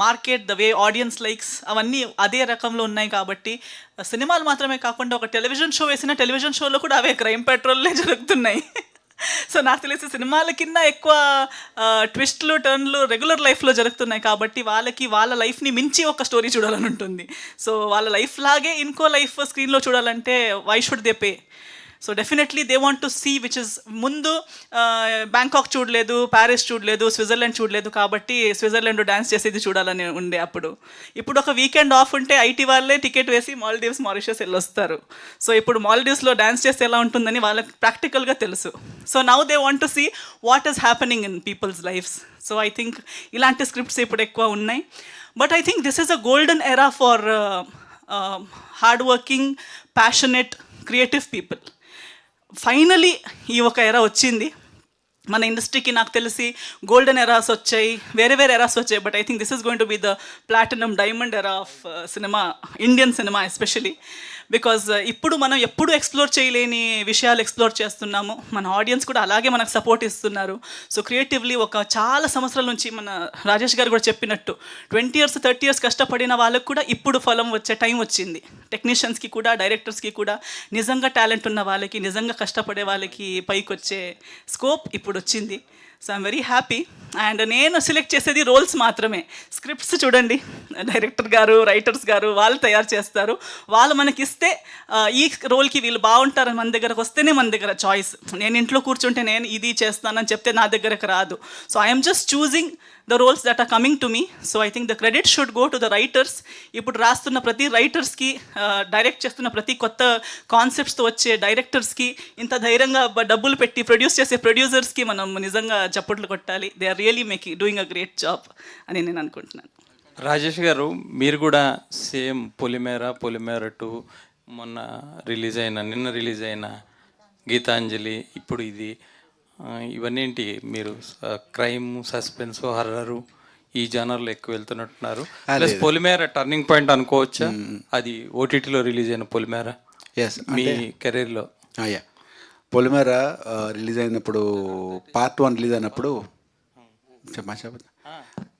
market, the way audience likes, అవన్నీ అదే రకంలో ఉన్నాయి. కాబట్టి సినిమాలు మాత్రమే కాకుండా ఒక టెలివిజన్ షో వేసిన టెలివిజన్ షోలో కూడా అవే క్రైమ్ పెట్రోల్లే జరుగుతున్నాయి. సో నాకు తెలిసి సినిమాల కింద ఎక్కువ ట్విస్ట్లు, టర్న్లు రెగ్యులర్ లైఫ్లో జరుగుతున్నాయి. కాబట్టి వాళ్ళ లైఫ్ని మించి ఒక స్టోరీ చూడాలని ఉంటుంది. సో వాళ్ళ లైఫ్ లాగే ఇంకో లైఫ్ స్క్రీన్లో చూడాలంటే why should they pay? So definitely they want to see which is. ముందు బ్యాంకాక్ చూడలేదు, ప్యారిస్ చూడలేదు, స్విట్జర్లాండ్ చూడలేదు, కాబట్టి స్విట్జర్లాండ్ డాన్స్ చేసేది చూడాలని ఉండే. ఇప్పుడు ఒక వీకెండ్ ఆఫ్ ఉంటే ఐటీ వాళ్ళే టికెట్ వేసి మాల్దీవ్స్, మారిషస్ వెళ్ళొస్తారు. సో ఇప్పుడు మాల్దీవ్స్లో డాన్స్ చేస్తే ఎలా ఉంటుందని వాళ్ళకి ప్రాక్టికల్గా తెలుసు. So now they want to see what is happening in people's lives. So I think ఇలాంటి స్క్రిప్ట్స్ ఇప్పుడు ఎక్కువ ఉన్నాయి. But I think this is a golden era for hard working, passionate, creative people. Finally ఈ ఒక ఎరా వచ్చింది మన ఇండస్ట్రీకి. నాకు తెలిసి గోల్డెన్ ఎరాస్ వచ్చాయి, వేరే ఎరాస్ వచ్చాయి, but I think this is going to be the platinum diamond era of cinema, Indian cinema especially. Because ఇప్పుడు మనం ఎప్పుడు ఎక్స్ప్లోర్ చేయలేని విషయాలు ఎక్స్ప్లోర్ చేస్తున్నాము. మన ఆడియన్స్ కూడా అలాగే మనకు సపోర్ట్ ఇస్తున్నారు. సో క్రియేటివ్లీ ఒక చాలా సంవత్సరాల నుంచి మన రాజేష్ గారు కూడా చెప్పినట్టు 20 years 30 years కష్టపడిన వాళ్ళకు కూడా ఇప్పుడు ఫలం వచ్చే టైం వచ్చింది. టెక్నీషియన్స్కి కూడా, డైరెక్టర్స్కి కూడా, నిజంగా టాలెంట్ ఉన్న వాళ్ళకి, నిజంగా కష్టపడే వాళ్ళకి పైకి వచ్చే స్కోప్ ఇప్పుడు వచ్చింది. So I'm very happy. And నేను సెలెక్ట్ చేసేది రోల్స్ మాత్రమే. స్క్రిప్ట్స్ చూడండి, డైరెక్టర్ గారు, రైటర్స్ గారు వాళ్ళు తయారు చేస్తారు. వాళ్ళు మనకి ఇస్తే ఈ రోల్కి వీళ్ళు బాగుంటారని మన దగ్గరకు వస్తేనే మన దగ్గర చాయిస్. నేను ఇంట్లో కూర్చుంటే నేను ఇది చేస్తానని చెప్తే నా దగ్గరకు రాదు. So I'm just choosing the roles that are coming to me. So I think the credit should go to the writers. ఇప్పుడు రాస్తున్న ప్రతి రైటర్స్కి, డైరెక్ట్ చేస్తున్న ప్రతి కొత్త కాన్సెప్ట్స్తో వచ్చే డైరెక్టర్స్కి, ఇంత ధైర్యంగా డబ్బులు పెట్టి ప్రొడ్యూస్ చేసే ప్రొడ్యూసర్స్కి మనం నిజంగా చప్పట్లు కొట్టాలి. They are really doing a great job అని నేను అనుకుంటున్నాను. రాజేష్ గారు, మీరు కూడా సేమ్ పొలిమేర 2 మొన్న నిన్న రిలీజ్ అయిన గీతాంజలి, ఇప్పుడు ఇది, ఇవన్నీ ఏంటి మీరు క్రైమ్, సస్పెన్స్, హర్రరు ఈ జానర్లో ఎక్కువ వెళ్తున్నట్టున్నారు. ప్లస్ పొలిమేర టర్నింగ్ పాయింట్ అనుకోవచ్చా? అది ఓటీటీలో రిలీజ్ అయిన పొలిమేర మీ కెరీర్లో. పొలిమేర రిలీజ్ అయినప్పుడు పార్ట్ 1 రిలీజ్ అయినప్పుడు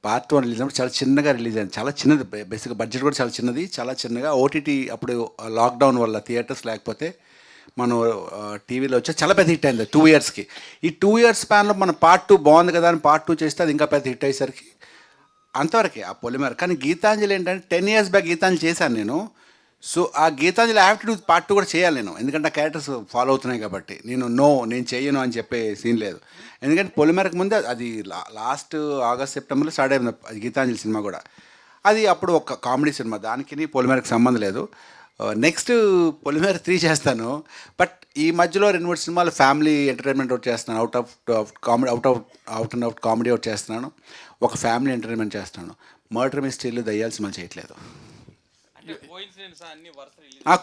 పార్ట్ 1 రిలీజ్ అయినప్పుడు చాలా చిన్నగా రిలీజ్ అయింది. చాలా చిన్నది, బేసిక్గా బడ్జెట్ కూడా చాలా చిన్నది, చాలా చిన్నగా. ఓటీటీ అప్పుడు లాక్డౌన్ వల్ల థియేటర్స్ లేకపోతే మనం టీవీలో వచ్చి చాలా పెద్ద హిట్ అయింది 2 ఇయర్స్కి. ఈ 2 ఇయర్స్ స్పాన్లో మన పార్ట్ 2 బాగుంది కదా అని పార్ట్ 2 చేస్తే అది ఇంకా పెద్ద హిట్ అయ్యేసరికి అంతవరకే ఆ పొలిమేర. కానీ గీతాంజలి ఏంటంటే 10 ఇయర్స్ బ్యాక్ గీతాంజలి చేశాను నేను. సో ఆ Geethanjali have to do part 2 కూడా చేయాలి నేను, ఎందుకంటే ఆ క్యారెక్టర్స్ ఫాలో అవుతున్నాయి కాబట్టి. నేను చెయ్యను అని చెప్పే సీన్ లేదు. ఎందుకంటే పొలిమేరకు ముందే అది లాస్ట్ ఆగస్ట్ సెప్టెంబర్లో స్టార్ట్ అయింది గీతాంజలి సినిమా కూడా. అది అప్పుడు ఒక కామెడీ సినిమా, దానికి పొలిమేరకు సంబంధం లేదు. నెక్స్ట్ పొలిమేర 3 చేస్తాను. బట్ ఈ మధ్యలో 2-3 సినిమాలు ఫ్యామిలీ ఎంటర్టైన్మెంట్ ఒకటి చేస్తున్నాను, అవుట్ అండ్ అవుట్ కామెడీ ఒకటి చేస్తున్నాను, ఒక ఫ్యామిలీ ఎంటర్టైన్మెంట్ చేస్తున్నాను. మర్డర్ మిస్టరీలు దయ్యాల సినిమాలు చేయట్లేదు.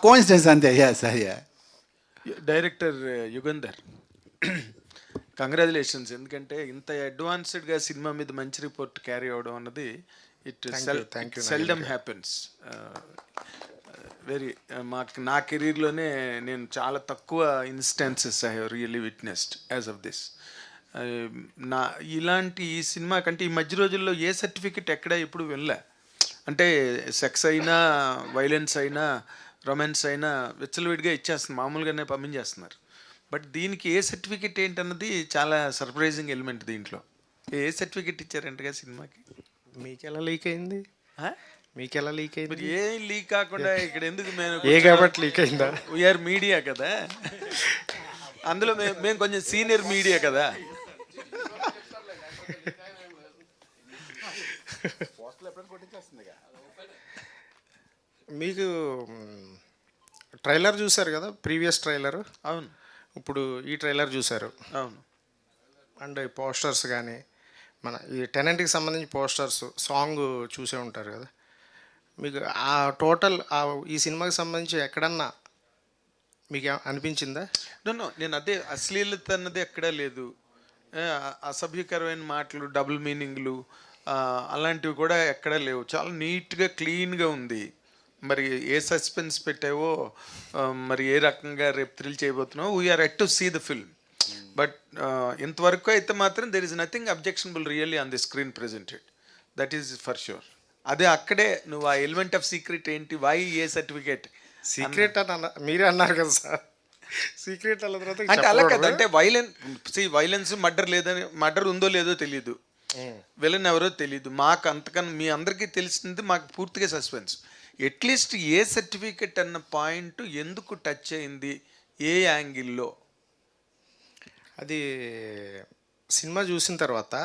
కోయిన్సిడెన్స్ అంతే. Sir director Yugandhar, congratulations. ఎందుకంటే ఇంత అడ్వాన్స్డ్గా సినిమా మీద మంచి రిపోర్ట్ క్యారీ అవడం అన్నది ఇట్ సెల్డమ్ హ్యాపెన్స్. వెరీ నా కెరీర్లోనే నేను చాలా తక్కువ instances I have really witnessed as of this. ఇలాంటి ఈ సినిమా కంటే ఈ మధ్య రోజుల్లో ఏ సర్టిఫికెట్ ఎక్కడ ఎప్పుడు వెళ్ళా. అంటే సెక్స్ అయినా, వైలెన్స్ అయినా, రొమాన్స్ అయినా విచ్చలవిడిగా ఇచ్చేస్తున్నారు, మామూలుగానే పంపించేస్తున్నారు. బట్ దీనికి ఏ సర్టిఫికెట్ ఏంటన్నది చాలా సర్ప్రైజింగ్ ఎలిమెంట్ దీంట్లో. ఏ సర్టిఫికెట్ ఇచ్చారంటగా సినిమాకి? మీకెలా లీక్ అయింది? మీకెలా లీక్ అయింది? ఏ లీక్ కాకుండా ఇక్కడ ఎందుకు? ఏ కాబట్టి లీక్ అయిందా? వీఆర్ మీడియా కదా, అందులో మేము కొంచెం సీనియర్ మీడియా కదా. మీకు ట్రైలర్ చూసారు కదా, ప్రీవియస్ ట్రైలర్. అవును. ఇప్పుడు ఈ ట్రైలర్ చూసారు. అవును. అండ్ పోస్టర్స్ కానీ, మన ఈ టెనెంట్కి సంబంధించి పోస్టర్స్, సాంగ్ చూసే ఉంటారు కదా. మీకు ఆ టోటల్ ఈ సినిమాకి సంబంధించి ఎక్కడన్నా మీకు అనిపించిందా? నో, నేను అదే అశ్లీలత అన్నది ఎక్కడా లేదు. అసభ్యకరమైన మాటలు, డబుల్ మీనింగ్లు అలాంటివి కూడా ఎక్కడా లేవు. చాలా నీట్గా క్లీన్గా ఉంది. మరి ఏ సస్పెన్స్ పెట్టావో, మరి ఏ రకంగా రేపు థ్రిల్ చేయబోతున్నావో, we are yet to see the film. But ఇంతవరకు అయితే మాత్రం there is nothing objectionable really on the screen presented. That is for sure. అదే అక్కడే నువ్వు ఆ ఎలిమెంట్ ఆఫ్ సీక్రెట్ ఏంటి, వై ఏ సర్టిఫికేట్ సీక్రెట్ అని మీరే అన్నారు కదా సార్. సీక్రెట్ అంటే అలా కదా, అంటే వైలెన్స్ మర్డర్ ఉందో లేదో తెలియదు, విలన్ ఎవరో తెలియదు మాకు. అంతకన్నా మీ అందరికీ తెలిసింది మాకు పూర్తిగా సస్పెన్స్. అట్లీస్ట్ ఏ సర్టిఫికెట్ అన్న పాయింట్ ఎందుకు టచ్ అయింది, ఏ యాంగిల్లో? అది సినిమా చూసిన తర్వాత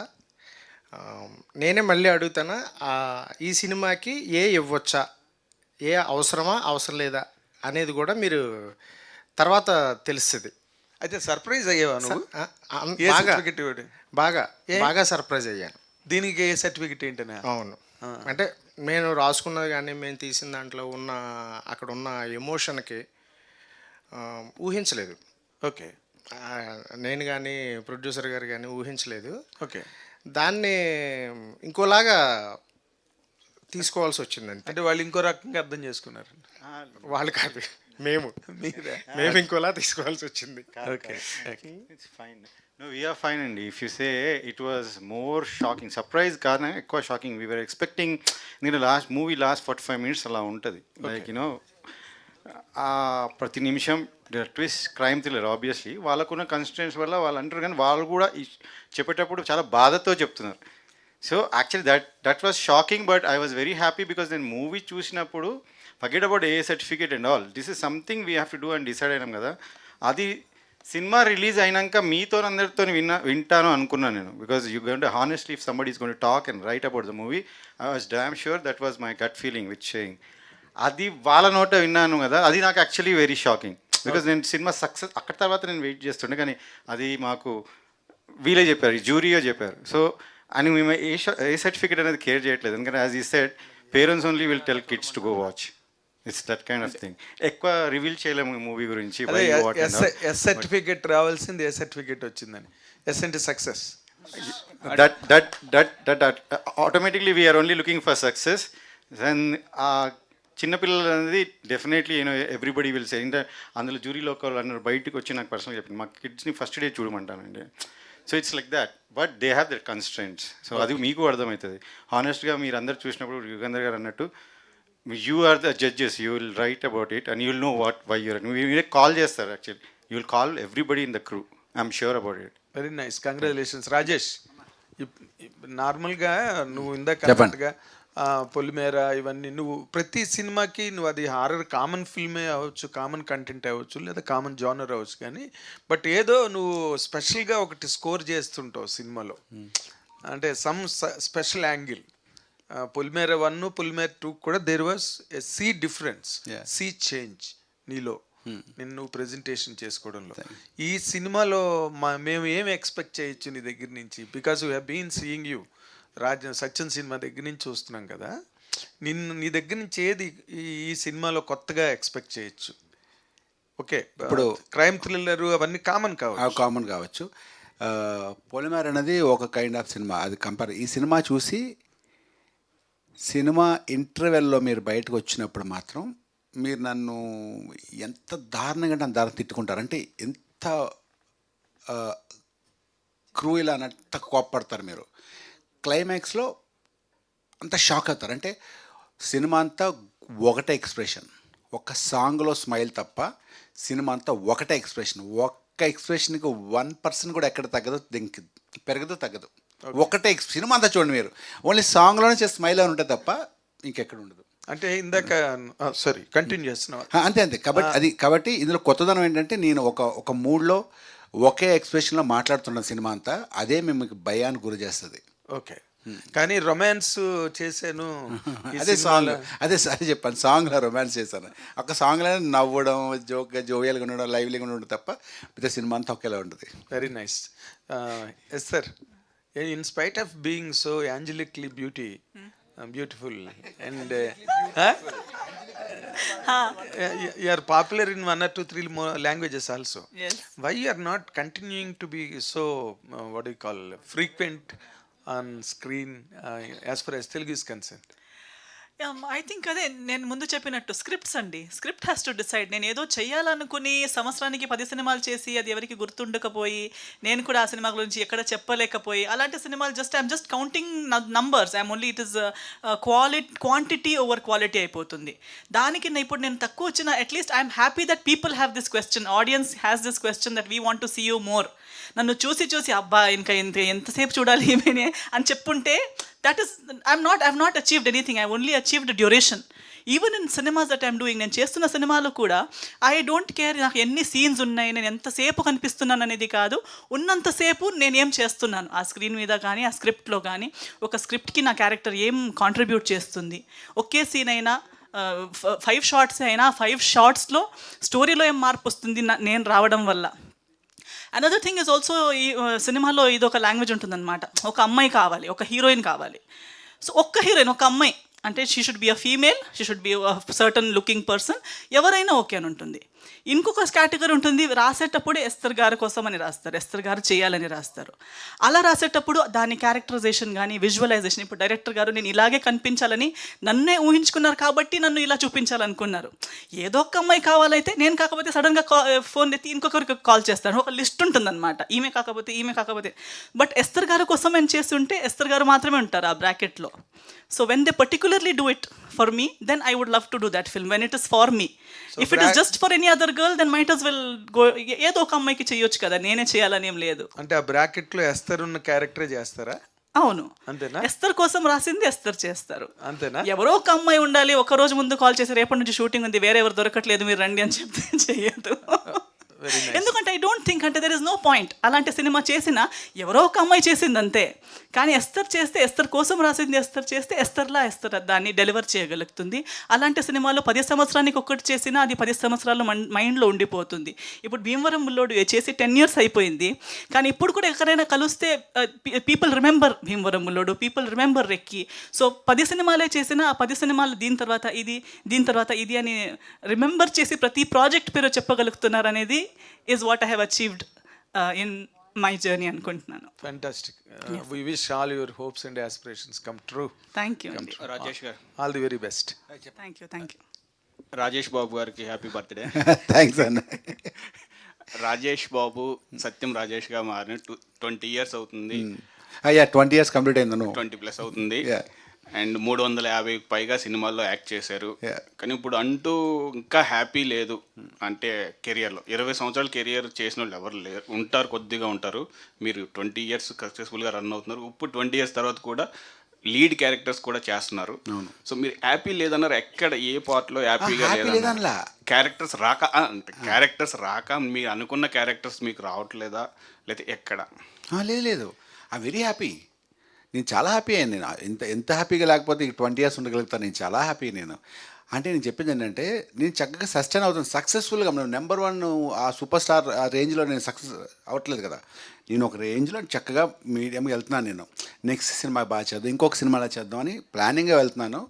నేనే మళ్ళీ అడుగుతాను, ఈ సినిమాకి ఇవ్వచ్చా, ఏ అవసరమా అవసరం లేదా అనేది కూడా మీరు తర్వాత తెలుస్తుంది. అయితే సర్ప్రైజ్ అయ్యావా నువ్వు? బాగా సర్ప్రైజ్ అయ్యాను. దీనికి ఏ సర్టిఫికెట్ ఏంటనే? అవును, అంటే నేను రాసుకున్నది కానీ మేము తీసిన దాంట్లో ఉన్న అక్కడ ఉన్న ఎమోషన్కి ఊహించలేదు. ఓకే. నేను కానీ ప్రొడ్యూసర్ గారు కానీ ఊహించలేదు. ఓకే. దాన్ని ఇంకోలాగా తీసుకోవాల్సి వచ్చిందంటే. అంటే వాళ్ళు ఇంకో రకంగా అర్థం చేసుకున్నారు. వాళ్ళు కాదు, మేము ఇంకోలా తీసుకోవాల్సి వచ్చింది. Okay, it's fine. No, we are fine, and if you say it was more shocking, surprise కాదు, ఎక్కువ షాకింగ్. We were expecting, నేను లాస్ట్ 45 minutes అలా ఉంటుంది. లైక్ యూనో ప్రతి నిమిషం ట్విస్ట్, క్రైమ్ థ్రిల్లర్. ఆబ్వియస్లీ వాళ్ళకున్న కన్స్టెంట్స్ వల్ల వాళ్ళు అంటారు, కానీ వాళ్ళు కూడా చెప్పేటప్పుడు చాలా బాధతో చెప్తున్నారు. So actually that was shocking, but I was very happy because నేను మూవీ చూసినప్పుడు forget about a certificate and all, this is something we have to do అని డిసైడ్ అయినాం కదా. అది సినిమా రిలీజ్ అయినాక మీతో అందరితో వింటాను అనుకున్నాను నేను. Because you going to honestly if somebody is going to talk and write about the movie, I was damn sure that was my gut feeling which saying. అది వాళ్ళ నోట విన్నాను కదా, అది నాకు యాక్చువల్లీ వెరీ షాకింగ్. బికాజ్ నేను సినిమా success అక్కడ తర్వాత నేను వెయిట్ చేస్తుండే, కానీ అది మాకు వీలే చెప్పారు, ఈ జ్యూరీయో చెప్పారు. సో అని మేము ఏ సర్టిఫికేట్ అనేది కేర్ చేయట్లేదు, ఎందుకంటే as he said parents only will tell kids to go watch. It's that kind of thing. ఎక్కువ రివీల్ చేయలేము మూవీ గురించి. ఎస్ సర్టిఫికేట్ రావాల్సింది, ఏ సర్టిఫికేట్ వచ్చిందని. ఎస్ అంటే success. That automatically we're only looking for success. Then చిన్నపిల్లలు అనేది definitely everybody will say. ఇంకా అందులో జ్యూరీలో ఒకళ్ళు అన్నారు, బయటకు వచ్చి నాకు పర్సనల్గా చెప్పింది, మా కిడ్స్ని ఫస్ట్ డే చూడమంటానండి. So it's like that, but they have that constraints. So అది మీకు అర్థమవుతుంది. హానెస్ట్గా మీరు అందరు చూసినప్పుడు యుగంధర్ గారు అన్నట్టు you are the judges, you will write about it and you will know why you're, you call చేస్తారు actually, you will call everybody in the crew, I'm sure about it. Very nice, congratulations. Rajesh, నార్మల్గా నువ్వు ఇందాక చెప్పండి. అన్నట్టుగా పొలిమేర ఇవన్నీ నువ్వు ప్రతి సినిమాకి నువ్వు అది హారర్ కామన్ ఫిల్మే అవ్వచ్చు, కామన్ కంటెంట్ అవ్వచ్చు, లేదా కామన్ జానర్ అవ్వచ్చు, కానీ బట్ ఏదో నువ్వు స్పెషల్గా ఒకటి స్కోర్ చేస్తుంటావు సినిమాలో, అంటే some special angle. Polimera 1, Polimera 2 కూడా there was a sea difference, sea change నీలో, నిన్ను ప్రెజెంటేషన్ చేసుకోవడంలో. ఈ సినిమాలో మేము ఏం ఎక్స్పెక్ట్ చేయొచ్చు నీ దగ్గర నుంచి? Because we have been seeing you Satyam సినిమా దగ్గర నుంచి చూస్తున్నాం కదా, నీ దగ్గర నుంచి ఏది ఈ సినిమాలో కొత్తగా ఎక్స్పెక్ట్ చేయొచ్చు? ఓకే, ఇప్పుడు క్రైమ్ థ్రిల్లర్ అవన్నీ కామన్ కావచ్చు. పొలిమేర అనేది ఒక కైండ్ ఆఫ్ సినిమా, అది ఈ సినిమా చూసి సినిమా ఇంటర్వెల్లో మీరు బయటకు వచ్చినప్పుడు మాత్రం మీరు నన్ను ఎంత దారుణంగా నన్ను దారుణంగా తిట్టుకుంటారు, అంటే ఎంత క్రూయల్ అన్నట్టు కోప్పడతారు మీరు. క్లైమాక్స్లో అంత షాక్ అవుతారు, అంటే సినిమా అంతా ఒకటే ఎక్స్ప్రెషన్, ఒక సాంగ్లో స్మైల్ తప్ప సినిమా అంతా ఒకటే ఎక్స్ప్రెషన్. ఒక్క ఎక్స్ప్రెషన్కి 1% కూడా ఎక్కడ తగ్గదు, పెరగదు, తగ్గదు. ఒకటే సినిమా అంతా చూడండి మీరు, ఓన్లీ సాంగ్లోనే స్మైల్ అని ఉంటుంది తప్ప ఇంకెక్కడ ఉండదు. అంటే ఇందాక సారీ కంటిన్యూ చేస్తున్నావు, అంతే. కాబట్టి ఇందులో కొత్తదనం ఏంటంటే నేను ఒక మూడ్లో ఒకే ఎక్స్ప్రెషన్లో మాట్లాడుతున్న సినిమా అంతా, అదే మీకు భయానికి గురి చేస్తుంది. ఓకే, కానీ రొమాన్స్ చేశాను అదే సాంగ్, అదే చెప్పాను, సాంగ్లో రొమాన్స్ చేశాను. ఒక సాంగ్లో నవ్వడం, జోవియల్గా ఉండడం, లైవ్లీగా ఉండడం తప్ప పెద్ద సినిమా అంతా ఒకేలా ఉంటుంది. Very nice. Yes sir, in spite of being so angelically beautiful and you are popular in 1 or 2, 3 more languages also. Yes. Why you are not continuing to be so what do you call frequent on screen as far as Telugu is concerned? I think అదే నేను ముందు చెప్పినట్టు scripts అండి, script has to decide. నేను ఏదో చెయ్యాలనుకుని సంవత్సరానికి 10 సినిమాలు చేసి అది ఎవరికి గుర్తుండకపోయి, నేను కూడా ఆ సినిమా గురించి ఎక్కడ చెప్పలేకపోయి, అలాంటి సినిమాలు I'm just counting numbers. Only it is quantity over quality అయిపోతుంది. దానికి ఇప్పుడు నేను తక్కువ వచ్చిన at least I'm happy that people have this question, audience has this question that we want to see you more. నన్ను చూసి అబ్బా ఇంకా ఎంతసేపు చూడాలి ఏమని అని చెప్పుంటే, that is I've not achieved anything. I've only achieved a duration. Even in cinemas that I'm doing, నేను చేస్తున్న సినిమాలో కూడా ఐ డోంట్ కేర్ నాకు ఎన్ని సీన్స్ ఉన్నాయి, నేను ఎంతసేపు కనిపిస్తున్నాను అనేది కాదు, ఉన్నంతసేపు నేను ఏం చేస్తున్నాను ఆ స్క్రీన్ మీద కానీ ఆ స్క్రిప్ట్లో కానీ. ఒక స్క్రిప్ట్కి నా క్యారెక్టర్ ఏం కాంట్రిబ్యూట్ చేస్తుంది, ఒకే సీన్ అయినా 5 షార్ట్స్ అయినా 5 షార్ట్స్లో స్టోరీలో ఏం మార్పు వస్తుంది నేను రావడం వల్ల. అనదర్ థింగ్ ఇస్ ఆల్సో, ఈ సినిమాలో ఇది ఒక లాంగ్వేజ్ ఉంటుందన్నమాట. ఒక అమ్మాయి కావాలి, ఒక హీరోయిన్ కావాలి. సో ఒక్క హీరోయిన్, ఒక అమ్మాయి అంటే she should be a female, she should be certain looking person, ఎవరైనా ఓకే అని ఉంటుంది. ఇంకొక కేటగిరీ ఉంటుంది, రాసేటప్పుడు ఎస్తర్ గారి కోసం అని రాస్తారు, ఎస్తర్ గారు చేయాలని రాస్తారు. అలా రాసేటప్పుడు దాని క్యారెక్టరైజేషన్ కానీ విజువలైజేషన్, ఇప్పుడు డైరెక్టర్ గారు నేను ఇలాగే కనిపించాలని నన్నే ఊహించుకున్నారు కాబట్టి నన్ను ఇలా చూపించాలనుకున్నారు. ఏదో ఒక అమ్మాయి కావాలైతే నేను కాకపోతే సడన్గా ఫోన్ ఎత్తి ఇంకొకరికి కాల్ చేస్తాను, ఒక లిస్ట్ ఉంటుందన్నమాట, ఈమె కాకపోతే. బట్ ఎస్తర్ గారి కోసం నేను చేస్తుంటే ఎస్తర్ గారు మాత్రమే ఉంటారు ఆ బ్రాకెట్లో. So when they particularly do it for me, then I would love to do that film when it is for me. So if it is just for any other girl, then might as well go ఏదో ఒక అమ్మాయికి చేయొచ్చు కదా, నేనే చేయాలని ఏం లేదు. అంటే ఆ బ్రాకెట్లో ఎస్తర్ ఉన్న క్యారెక్టరే చేస్తారా? అవును, అంతేనా? ఎస్తర్ కోసం రాసింది ఎస్తర్ చేస్తారు. అంతేనా? ఎవరో ఎవరో ఒక అమ్మాయి ఉండాలి, ఒక రోజు ముందు కాల్ చేసి రేపటి నుంచి షూటింగ్ ఉంది, వేరే ఎవరు దొరకట్లేదు మీరు రండి అని చెప్తే చెయ్యదు. ఎందుకంటే ఐ డోంట్ థింక్, అంటే దెర్ ఇస్ నో పాయింట్. అలాంటి సినిమా చేసినా ఎవరో ఒక అమ్మాయి చేసింది అంతే, కానీ ఎస్తర్ చేస్తే ఎస్తర్ కోసం రాసింది, ఎస్తర్ చేస్తే ఎస్తర్ దాన్ని డెలివర్ చేయగలుగుతుంది. అలాంటి సినిమాలో 10 సంవత్సరానికి ఒక్కటి చేసినా అది 10 సంవత్సరాలు మైండ్లో ఉండిపోతుంది. ఇప్పుడు భీమవరం బుల్లోడు చేసి 10 years అయిపోయింది, కానీ ఇప్పుడు కూడా ఎక్కడైనా కలిస్తే people remember Bhimavaram Bullodu, people remember recce. So 10 సినిమాలే చేసినా ఆ 10 సినిమాలు దీని తర్వాత ఇది అని రిమెంబర్ చేసి ప్రతి ప్రాజెక్ట్ పేరు చెప్పగలుగుతున్నారు అనేది is what I have achieved in my journey అనుకుంటున్నాను. Fantastic. We wish all your hopes and aspirations come true. Thank you. Rajesh గారు, All the very best. Thank you. Rajesh బాబు గారికి హ్యాపీ బర్త్డే. థ్యాంక్స్ అన్న. రాజేష్ బాబు సత్యం రాజేష్గా మారిన 20 years అవుతుంది. 20 years complete అయిందను. 20+ అవుతుంది. And 350 పైగా సినిమాల్లో act చేశారు. కానీ ఇప్పుడు అంటూ ఇంకా హ్యాపీ లేదు అంటే కెరియర్లో. 20 సంవత్సరాలు కెరియర్ చేసిన వాళ్ళు ఎవరు లేరు, ఉంటారు, కొద్దిగా ఉంటారు. మీరు 20 ఇయర్స్ సక్సెస్ఫుల్గా రన్ అవుతున్నారు. ఇప్పుడు 20 ఇయర్స్ తర్వాత కూడా లీడ్ క్యారెక్టర్స్ కూడా చేస్తున్నారు. సో మీరు హ్యాపీ లేదన్నారు. ఎక్కడ ఏ పార్ట్లో హ్యాపీగా లేదన్నా? క్యారెక్టర్స్ రాక మీరు అనుకున్న క్యారెక్టర్స్ మీకు రావట్లేదా, లేకపోతే ఎక్కడ? లేదు, ఐ వెరీ హ్యాపీ. నేను చాలా హ్యాపీ అయ్యాను. నేను ఎంత హ్యాపీగా లేకపోతే 20 ఇయర్స్ ఉండగలుగుతాను. నేను చాలా హ్యాపీ. అంటే నేను చెప్పింది ఏంటంటే, నేను చక్కగా సస్టైన్ అవుతాను సక్సెస్ఫుల్గా. నెంబర్ 1 ఆ సూపర్ స్టార్ ఆ రేంజ్లో నేను సక్సెస్ అవ్వట్లేదు కదా. నేను ఒక రేంజ్లో చక్కగా మీడియంగా వెళ్తున్నాను. నేను నెక్స్ట్ సినిమా బాగా చేద్దాం, ఇంకొక సినిమాలో చేద్దాం అని ప్లానింగ్గా వెళ్తున్నాను.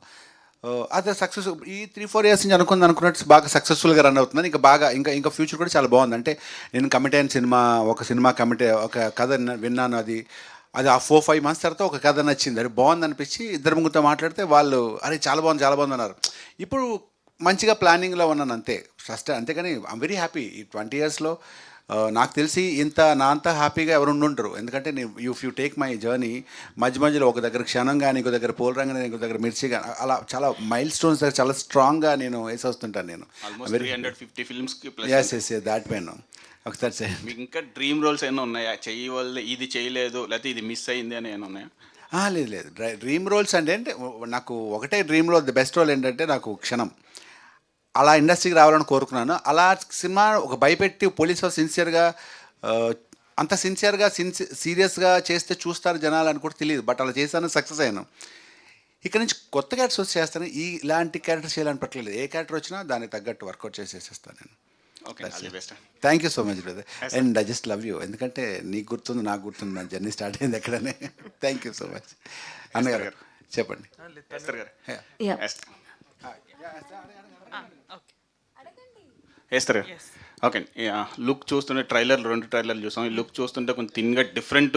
అదే సక్సెస్ ఈ 3-4 ఇయర్స్ నుంచి అనుకున్నట్టు బాగా సక్సెస్ఫుల్గా రన్ అవుతున్నాను. ఇంకా బాగా ఇంకా ఫ్యూచర్ కూడా చాలా బాగుంది. అంటే నేను కమిట్ అయిన సినిమా ఒక కథ విన్నాను. అది ఆ 4-5 మంత్స్ తర్వాత ఒక కథ నచ్చింది, అది బాగుంది అనిపించి ఇద్దరు ముగ్గురితో మాట్లాడితే వాళ్ళు అరే చాలా బాగుంది అన్నారు. ఇప్పుడు మంచిగా ప్లానింగ్లో ఉన్నాను అంతే. ఫస్ట్ అంతేకాని ఐమ్ వెరీ హ్యాపీ. ఈ 20 ఇయర్స్లో నాకు తెలిసి నా అంత హ్యాపీగా ఎవరు ఉండుంటారు. ఎందుకంటే యూ టేక్ మై జర్నీ, మధ్యలో ఒక దగ్గర క్షణం కానీ, ఇంకో దగ్గర పోల్ రంగా, ఇంకో దగ్గర మిర్చి కానీ, అలా చాలా మైల్ స్టోన్స్ దగ్గర చాలా స్ట్రాంగ్గా నేను వేసి వస్తుంటాను. నేను 350 ఫిల్మ్స్కి ఎస్ దాట్ పైన ఒకసారి మీకు ఇంకా డ్రీమ్ రోల్స్ ఏమైనా ఉన్నాయా? చేయవల్ల ఇది చేయలేదు, లేకపోతే ఇది మిస్ అయింది అని ఏమైనా ఉన్నాయా? లేదు. డ్రీమ్ రోల్స్ అంటే నాకు ఒకటే dream role, the best role ఏంటంటే నాకు క్షణం. అలా ఇండస్ట్రీకి రావాలని కోరుకున్నాను. అలా సినిమా ఒక భయపెట్టి పోలీసు సిన్సియర్గా అంత సీరియస్గా చేస్తే చూస్తారు జనాలు అని కూడా తెలియదు. బట్ అలా చేశాను, సక్సెస్ అయ్యాను. ఇక్కడ నుంచి కొత్త క్యారెక్టర్స్ చేస్తాను. ఇలాంటి క్యారెక్టర్స్ చేయాలని పట్టలేదు. ఏ క్యారెక్టర్ వచ్చినా దానికి తగ్గట్టు వర్కౌట్ చేసేస్తాను నేను. Thank you so much brother, and I just love you. ఎందుకంటే నీకు గుర్తుంది, నాకు గుర్తుంది, నా జర్నీ స్టార్ట్ అయింది ఎక్కడనే. Thank you so much. అన్నగారు చెప్పండి. వేస్తారు. ఓకే, లుక్ చూస్తుంటే 2 ట్రైలర్లు చూసాం. ఈ లుక్ చూస్తుంటే కొంచెం థిన్గా డిఫరెంట్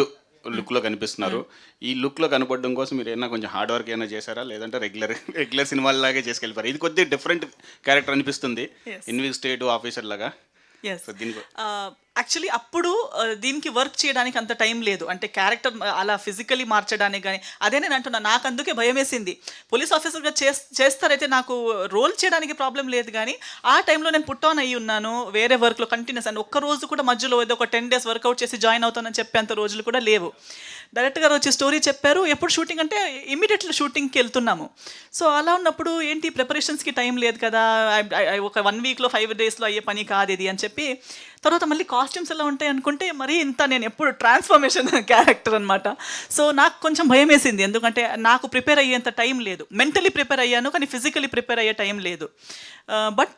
లుక్లో కనిపిస్తున్నారు. ఈ లుక్లో కనపడడం కోసం మీరు ఏమైనా కొంచెం హార్డ్ వర్క్ ఏమైనా చేశారా, లేదంటే రెగ్యులర్ సినిమాలాగే చేసుకెళ్ళిపోయారు? ఇది కొద్దిగా డిఫరెంట్ క్యారెక్టర్ అనిపిస్తుంది, ఇన్వెస్టిగేటివ్ ఆఫీసర్ లాగా. యాక్చువల్లీ అప్పుడు దీనికి వర్క్ చేయడానికి అంత టైం లేదు. అంటే క్యారెక్టర్ అలా ఫిజికలీ మార్చడానికి కానీ, అదే నేను అంటున్నా, నాకు అందుకే భయం వేసింది. పోలీస్ ఆఫీసర్గా చేస్తారైతే నాకు రోల్ చేయడానికి ప్రాబ్లం లేదు, కానీ ఆ టైంలో నేను పుట్ ఆన్ అయ్యి ఉన్నాను వేరే వర్క్లో కంటిన్యూస్. అండ్ ఒక్క రోజు కూడా మధ్యలో ఏదో ఒక 10 days వర్కౌట్ చేసి జాయిన్ అవుతానని చెప్పేంత రోజులు కూడా లేవు. డైరెక్టర్ గారు వచ్చి స్టోరీ చెప్పారు. ఎప్పుడు షూటింగ్ అంటే ఇమీడియట్లీ షూటింగ్కి వెళ్తున్నాము. సో అలా ఉన్నప్పుడు ఏంటి ప్రిపరేషన్స్కి టైం లేదు కదా, ఒక 1 weekలో 5 daysలో అయ్యే పని కాదు ఇది అని చెప్పి, తర్వాత మళ్ళీ కాస్ట్యూమ్స్ ఎలా ఉంటాయి అనుకుంటే మరీ ఇంత నేను ఎప్పుడు ట్రాన్స్ఫర్మేషన్ క్యారెక్టర్ అనమాట. సో నాకు కొంచెం భయం వేసింది, ఎందుకంటే నాకు ప్రిపేర్ అయ్యేంత టైం లేదు. మెంటలీ ప్రిపేర్ అయ్యాను కానీ ఫిజికలీ ప్రిపేర్ అయ్యే టైం లేదు. But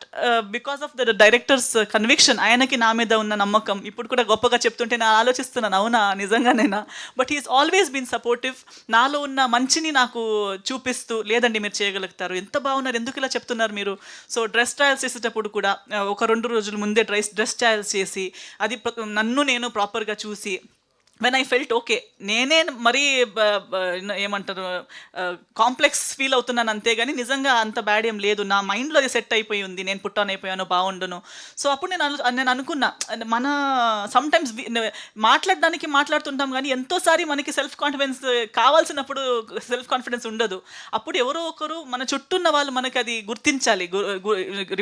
because of the directors conviction, ఆయనకి నా మీద ఉన్న నమ్మకం ఇప్పుడు కూడా గొప్పగా చెప్తుంటే నేను ఆలోచిస్తున్నాను, అవునా నిజంగానేనా. But he's always been supportive. నాలో ఉన్న మంచిని నాకు చూపిస్తూ, లేదండి మీరు చేయగలుగుతారు, ఎంత బాగున్నారు, ఎందుకు ఇలా చెప్తున్నారు మీరు. సో డ్రెస్ ట్రయల్స్ చేసేటప్పుడు కూడా ఒక 2 రోజుల ముందే డ్రెస్ ట్రయల్స్ చేసి, అది నన్ను నేను ప్రాపర్గా చూసి, వెన్ ఐ ఫెల్ట్ ఓకే, నేనే మరీ ఏమంటారు కాంప్లెక్స్ ఫీల్ అవుతున్నాను అంతేగాని నిజంగా అంత బ్యాడ్ ఏం లేదు. నా మైండ్లో అది సెట్ అయిపోయి ఉంది, నేను పుట్ ఆన్ అయిపోయాను, బాగుండును. సో అప్పుడు నేను అనుకున్నా, మన సమ్టైమ్స్ మాట్లాడుతుంటాం కానీ ఎంతోసారి మనకి సెల్ఫ్ కాన్ఫిడెన్స్ కావాల్సినప్పుడు సెల్ఫ్ కాన్ఫిడెన్స్ ఉండదు. అప్పుడు ఎవరో ఒకరు మన చుట్టూ ఉన్న వాళ్ళు మనకి అది గుర్తించాలి,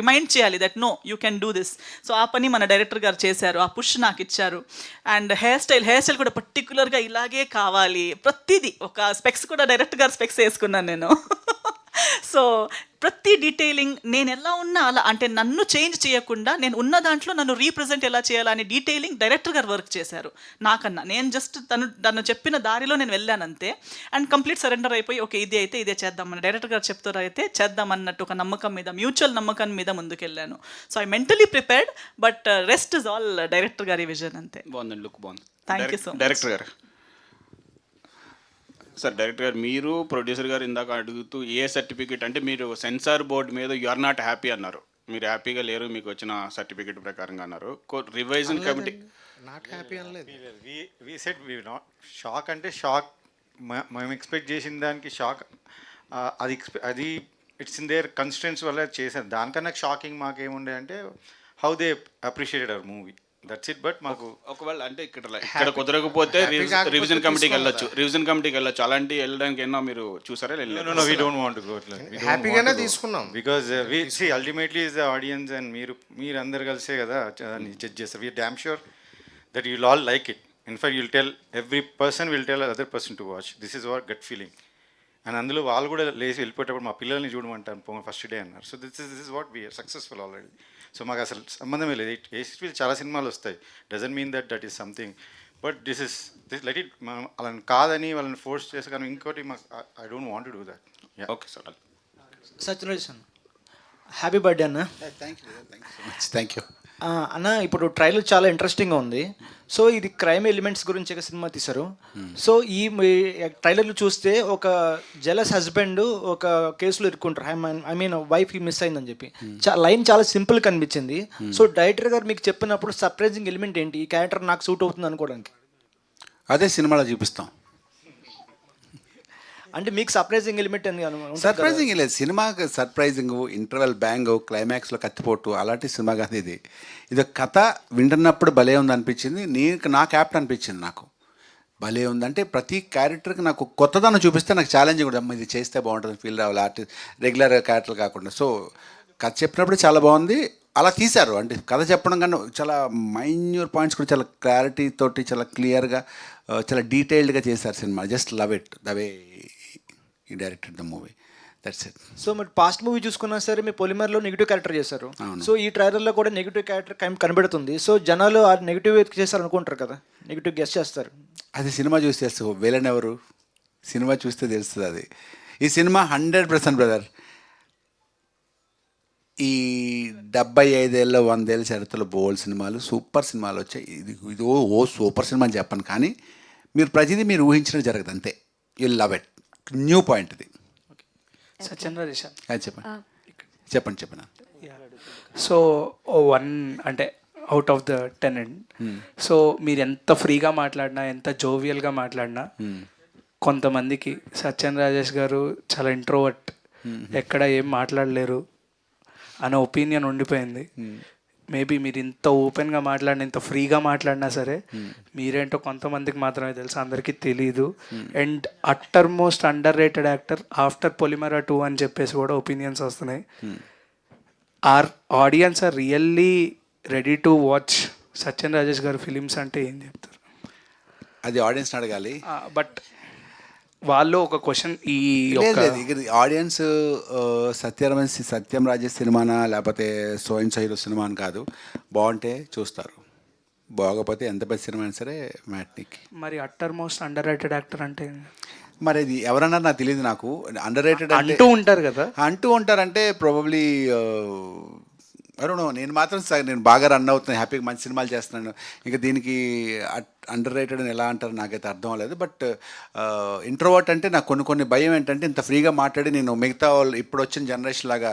రిమైండ్ చేయాలి that no you can do this. So ఆ పని మన డైరెక్టర్ గారు చేశారు, ఆ పుష్ నాకు ఇచ్చారు. అండ్ హెయిర్ స్టైల్ కూడా పర్టికులర్గా ఇలాగే కావాలి, ప్రతిదీ. ఒక స్పెక్స్ కూడా డైరెక్ట్ గారు స్పెక్స్ వేసుకున్నాను నేను. సో ప్రతి డీటెయిలింగ్ నేను ఎలా ఉన్నా అలా, అంటే నన్ను చేంజ్ చేయకుండా నేను ఉన్న దాంట్లో నన్ను రీప్రజెంట్ ఎలా చేయాలని డీటెయిలింగ్ డైరెక్టర్ గారు వర్క్ చేశారు నాకన్నా. నేను జస్ట్ తను చెప్పిన దారిలో నేను వెళ్ళాను అంతే. అండ్ కంప్లీట్ సరెండర్ అయిపోయి ఓకే ఇది అయితే ఇదే చేద్దామని డైరెక్టర్ గారు చెప్తారు అయితే చేద్దామన్నట్టు ఒక నమ్మకం మీద, మ్యూచువల్ నమ్మకం మీద ముందుకెళ్ళాను. So I mentally prepared, but rest is all director గారి విజన్ అంతే. బాగుందండి, లుక్ బాగుంది. Thank you so much. Director గారు సార్, డైరెక్టర్ గారు మీరు ప్రొడ్యూసర్ గారు ఇందాక అడుగుతూ ఏ సర్టిఫికేట్ అంటే మీరు సెన్సార్ బోర్డు మీద యు ఆర్ నాట్ హ్యాపీ అన్నారు, మీరు హ్యాపీగా లేరు మీకు వచ్చిన సర్టిఫికేట్ ప్రకారంగా అన్నారు. రివైజన్ కమిటీ నాట్ హ్యాపీ అనలేదు. We said we not shock అంటే షాక్, మేము ఎక్స్పెక్ట్ చేసిన దానికి షాక్. అది ఇట్స్ ఇన్ దేర్ కన్స్టెంట్స్ వల్ల చేశారు. దానికన్నా షాకింగ్ మాకేముండే అంటే how they appreciated our movie. That's it. But మాకు ఒకవేళ అంటే ఇక్కడ కుదరకపోతే రివిజన్ కమిటీకి వెళ్ళొచ్చు, రివిజన్ కమిటీకి వెళ్ళొచ్చు. అలాంటి వెళ్ళడానికి ఏమన్నా మీరు చూసారా? No, we don't want to go. హ్యాపీగానే తీసుకున్నాం. Because we see ultimately is the audience and మీరు అందరు కలిసే కదా జడ్జ్ చేస్తారు. we are damn sure that you'll all like it. In fact, you'll tell, every person will tell other person to watch. This is our gut feeling. And అందులో వాళ్ళు కూడా లేచి వెళ్ళిపోయేటప్పుడు మా పిల్లల్ని చూడమంటాను ఫస్ట్ డే అన్నారు. So this is what we are successful already. So మాకు అసలు సంబంధమే లేదు. ఏస్ట్రీల్ చాలా సినిమాలు వస్తాయి, doesn't mean that is something. But this let it. మనం వాళ్ళని కాదని వాళ్ళని ఫోర్స్ చేసి, కానీ ఇంకోటి మాకు I don't want to do that. Okay sir. Sathyaraj అన్న, హ్యాపీ బర్త్డే అన్న. థ్యాంక్ యూ అన్న. ఇప్పుడు ట్రైలర్ చాలా ఇంట్రెస్టింగ్గా ఉంది. సో ఇది క్రైమ్ ఎలిమెంట్స్ గురించి సినిమా తీశారు. సో ఈ ట్రైలర్లు చూస్తే ఒక జెలస్ హస్బెండ్ ఒక కేసులో ఇరుక్కుంటారు. ఐ మీన్ వైఫ్ మిస్ అయిందని చెప్పి లైన్ చాలా సింపుల్ కనిపించింది. సో డైరెక్టర్ గారు మీకు చెప్పినప్పుడు సర్ప్రైజింగ్ ఎలిమెంట్ ఏంటి, ఈ క్యారెక్టర్ నాకు సూట్ అవుతుంది అనుకోవడానికి? అదే సినిమాలో చూపిస్తాం. అంటే మీకు సర్ప్రైజింగ్ ఎలిమెంట్ సర్ప్రైజింగ్ లేదు సినిమాకి. సర్ప్రైజింగ్, ఇంటర్వెల్ బ్యాంగ్, క్లైమాక్స్లో కత్తిపోటు అలాంటి సినిమా కాదు ఇది. ఇది కథ వింటున్నప్పుడు భలే ఉంది అనిపించింది. నాకు యాప్ట్ అనిపించింది. నాకు భలే ఉందంటే ప్రతి క్యారెక్టర్కి నాకు కొత్తదనం చూపిస్తే నాకు ఛాలెంజింగ్ కూడా, ఇది చేస్తే బాగుంటుంది ఫీల్ రావాలి, ఆర్టిస్ట్ రెగ్యులర్ క్యారెక్టర్ కాకుండా. సో కథ చెప్పినప్పుడు చాలా బాగుంది. అలా తీశారు. అంటే కథ చెప్పడం కన్నా చాలా మైన్యూర్ పాయింట్స్ కూడా చాలా క్లారిటీ తోటి చాలా క్లియర్గా చాలా డీటెయిల్డ్గా చేశారు సినిమా. Just love it the way he directed the movie. That's it. So మరి పాస్ట్ మూవీ చూసుకున్నా సరే మీ పొలిమర్లో నెగిటివ్ క్యారెక్టర్ చేశారు. సో ఈ ట్రైలర్లో కూడా నెగిటివ్ క్యారెక్టర్ కనబడుతుంది. సో జనాలు ఆ నెగిటివ్ చేస్తారు అనుకుంటారు కదా, నెగిటివ్ గెస్ట్ చేస్తారు. అది సినిమా చూస్తే తెలుసు. విలన్ ఎవరు సినిమా చూస్తే తెలుస్తుంది అది. ఈ సినిమా 100% బ్రదర్. ఈ 75 ఏళ్ళ 100 ఏళ్ళ చరిత్రలో బోల్డ్ సినిమాలు, సూపర్ సినిమాలు వచ్చాయి. ఇది సూపర్ సినిమా అని చెప్పను, కానీ మీరు ప్రతిదీ మీరు ఊహించినట్టు జరగదు అంతే. You love it. New point ఇది. సత్యరాజ్ చెప్పండి. సో అంటే out of the tenant, so మీరు ఎంత ఫ్రీగా మాట్లాడినా, ఎంత జోవియల్గా మాట్లాడినా, కొంతమందికి సత్యన్ రాజేష్ గారు చాలా ఇంట్రోవర్ట్, ఎక్కడ ఏం మాట్లాడలేరు అనే ఒపీనియన్ ఉండిపోయింది. మేబీ మీరు ఇంత ఓపెన్గా మాట్లాడినా, ఇంత ఫ్రీగా మాట్లాడినా సరే మీరేంటో కొంతమందికి మాత్రమే తెలుసు, అందరికీ తెలీదు. And utter most under rated actor after Polimera 2 అని చెప్పేసి కూడా ఒపీనియన్స్ వస్తున్నాయి. Are audience are really ready to watch Satyam Rajesh గారు ఫిలిమ్స్ అంటే ఏం చెప్తారు? అది ఆడియన్స్ అడగాలి. బట్ వాళ్ళు ఒక క్వశ్చన్, ఈ ఆడియన్స్ సత్యం రాజేష్ సినిమానా లేకపోతే సోయిన్ హీరో సినిమా అని కాదు, బాగుంటే చూస్తారు, బాగోకపోతే ఎంత పెద్ద సినిమా అయినా సరే మ్యాట్నికి. మరి utter most under rated actor అంటే మరి అది ఎవరన్నారు నాకు తెలియదు. నాకు అండర్ రేటెడ్ అంటూ ఉంటారు కదా, అంటూ ఉంటారంటే ప్రాబబ్లీ నేను మాత్రం నేను బాగా రన్ అవుతున్నాను, హ్యాపీగా మంచి సినిమాలు చేస్తున్నాను. ఇంకా దీనికి అండర్ రేటెడ్ అని ఎలా అంటారు నాకైతే అర్థం అవ్వలేదు. బట్ ఇంట్రోవర్ట్ అంటే నాకు కొన్ని భయం ఏంటంటే ఇంత ఫ్రీగా మాట్లాడి నేను మిగతా వాళ్ళు ఇప్పుడు వచ్చిన జనరేషన్ లాగా